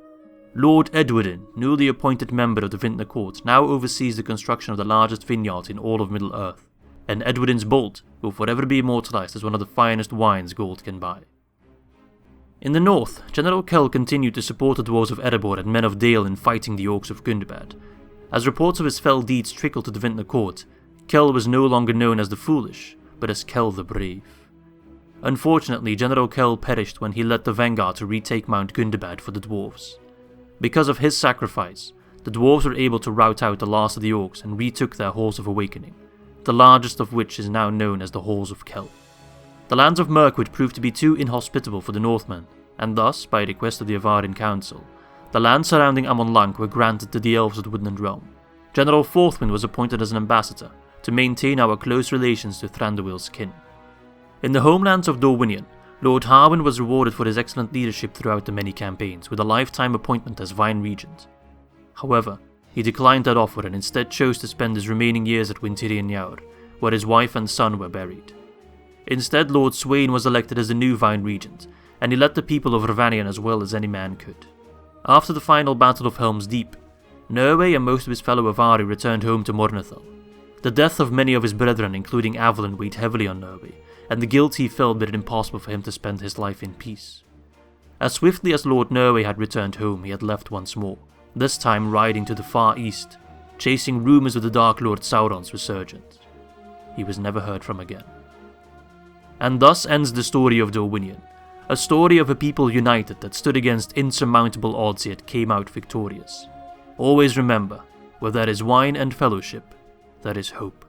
Lord Edwardin, newly appointed member of the Vintner Court, now oversees the construction of the largest vineyard in all of Middle-earth, and Edwardin's Bolt will forever be immortalized as one of the finest wines gold can buy. In the north, General Kell continued to support the dwarves of Erebor and men of Dale in fighting the orcs of Gundabad. As reports of his fell deeds trickled to the Vintner Court, Kell was no longer known as the Foolish, but as Kell the Brave. Unfortunately, General Kell perished when he led the vanguard to retake Mount Gundabad for the dwarves. Because of his sacrifice, the dwarves were able to rout out the last of the orcs and retook their Halls of Awakening, the largest of which is now known as the Halls of Kell. The lands of Mirkwood proved to be too inhospitable for the Northmen, and thus, by request of the Avarin Council, the lands surrounding Amon Lanc were granted to the elves of the Woodland Realm. General Forthwind was appointed as an ambassador to maintain our close relations to Thranduil's kin. In the homelands of Dorwinion, Lord Harwin was rewarded for his excellent leadership throughout the many campaigns with a lifetime appointment as Vine Regent. However, he declined that offer and instead chose to spend his remaining years at Wintirian Yaur, where his wife and son were buried. Instead, Lord Swain was elected as the new Vine Regent, and he led the people of Ravanion as well as any man could. After the final Battle of Helm's Deep, Nerwë and most of his fellow Avari returned home to Mornithal. The death of many of his brethren, including Avalon, weighed heavily on Nerwë, and the guilt he felt made it impossible for him to spend his life in peace. As swiftly as Lord Nerwë had returned home, he had left once more, this time riding to the far east, chasing rumours of the Dark Lord Sauron's resurgence. He was never heard from again. And thus ends the story of Dorwinion, a story of a people united that stood against insurmountable odds yet came out victorious. Always remember, where there is wine and fellowship, there is hope.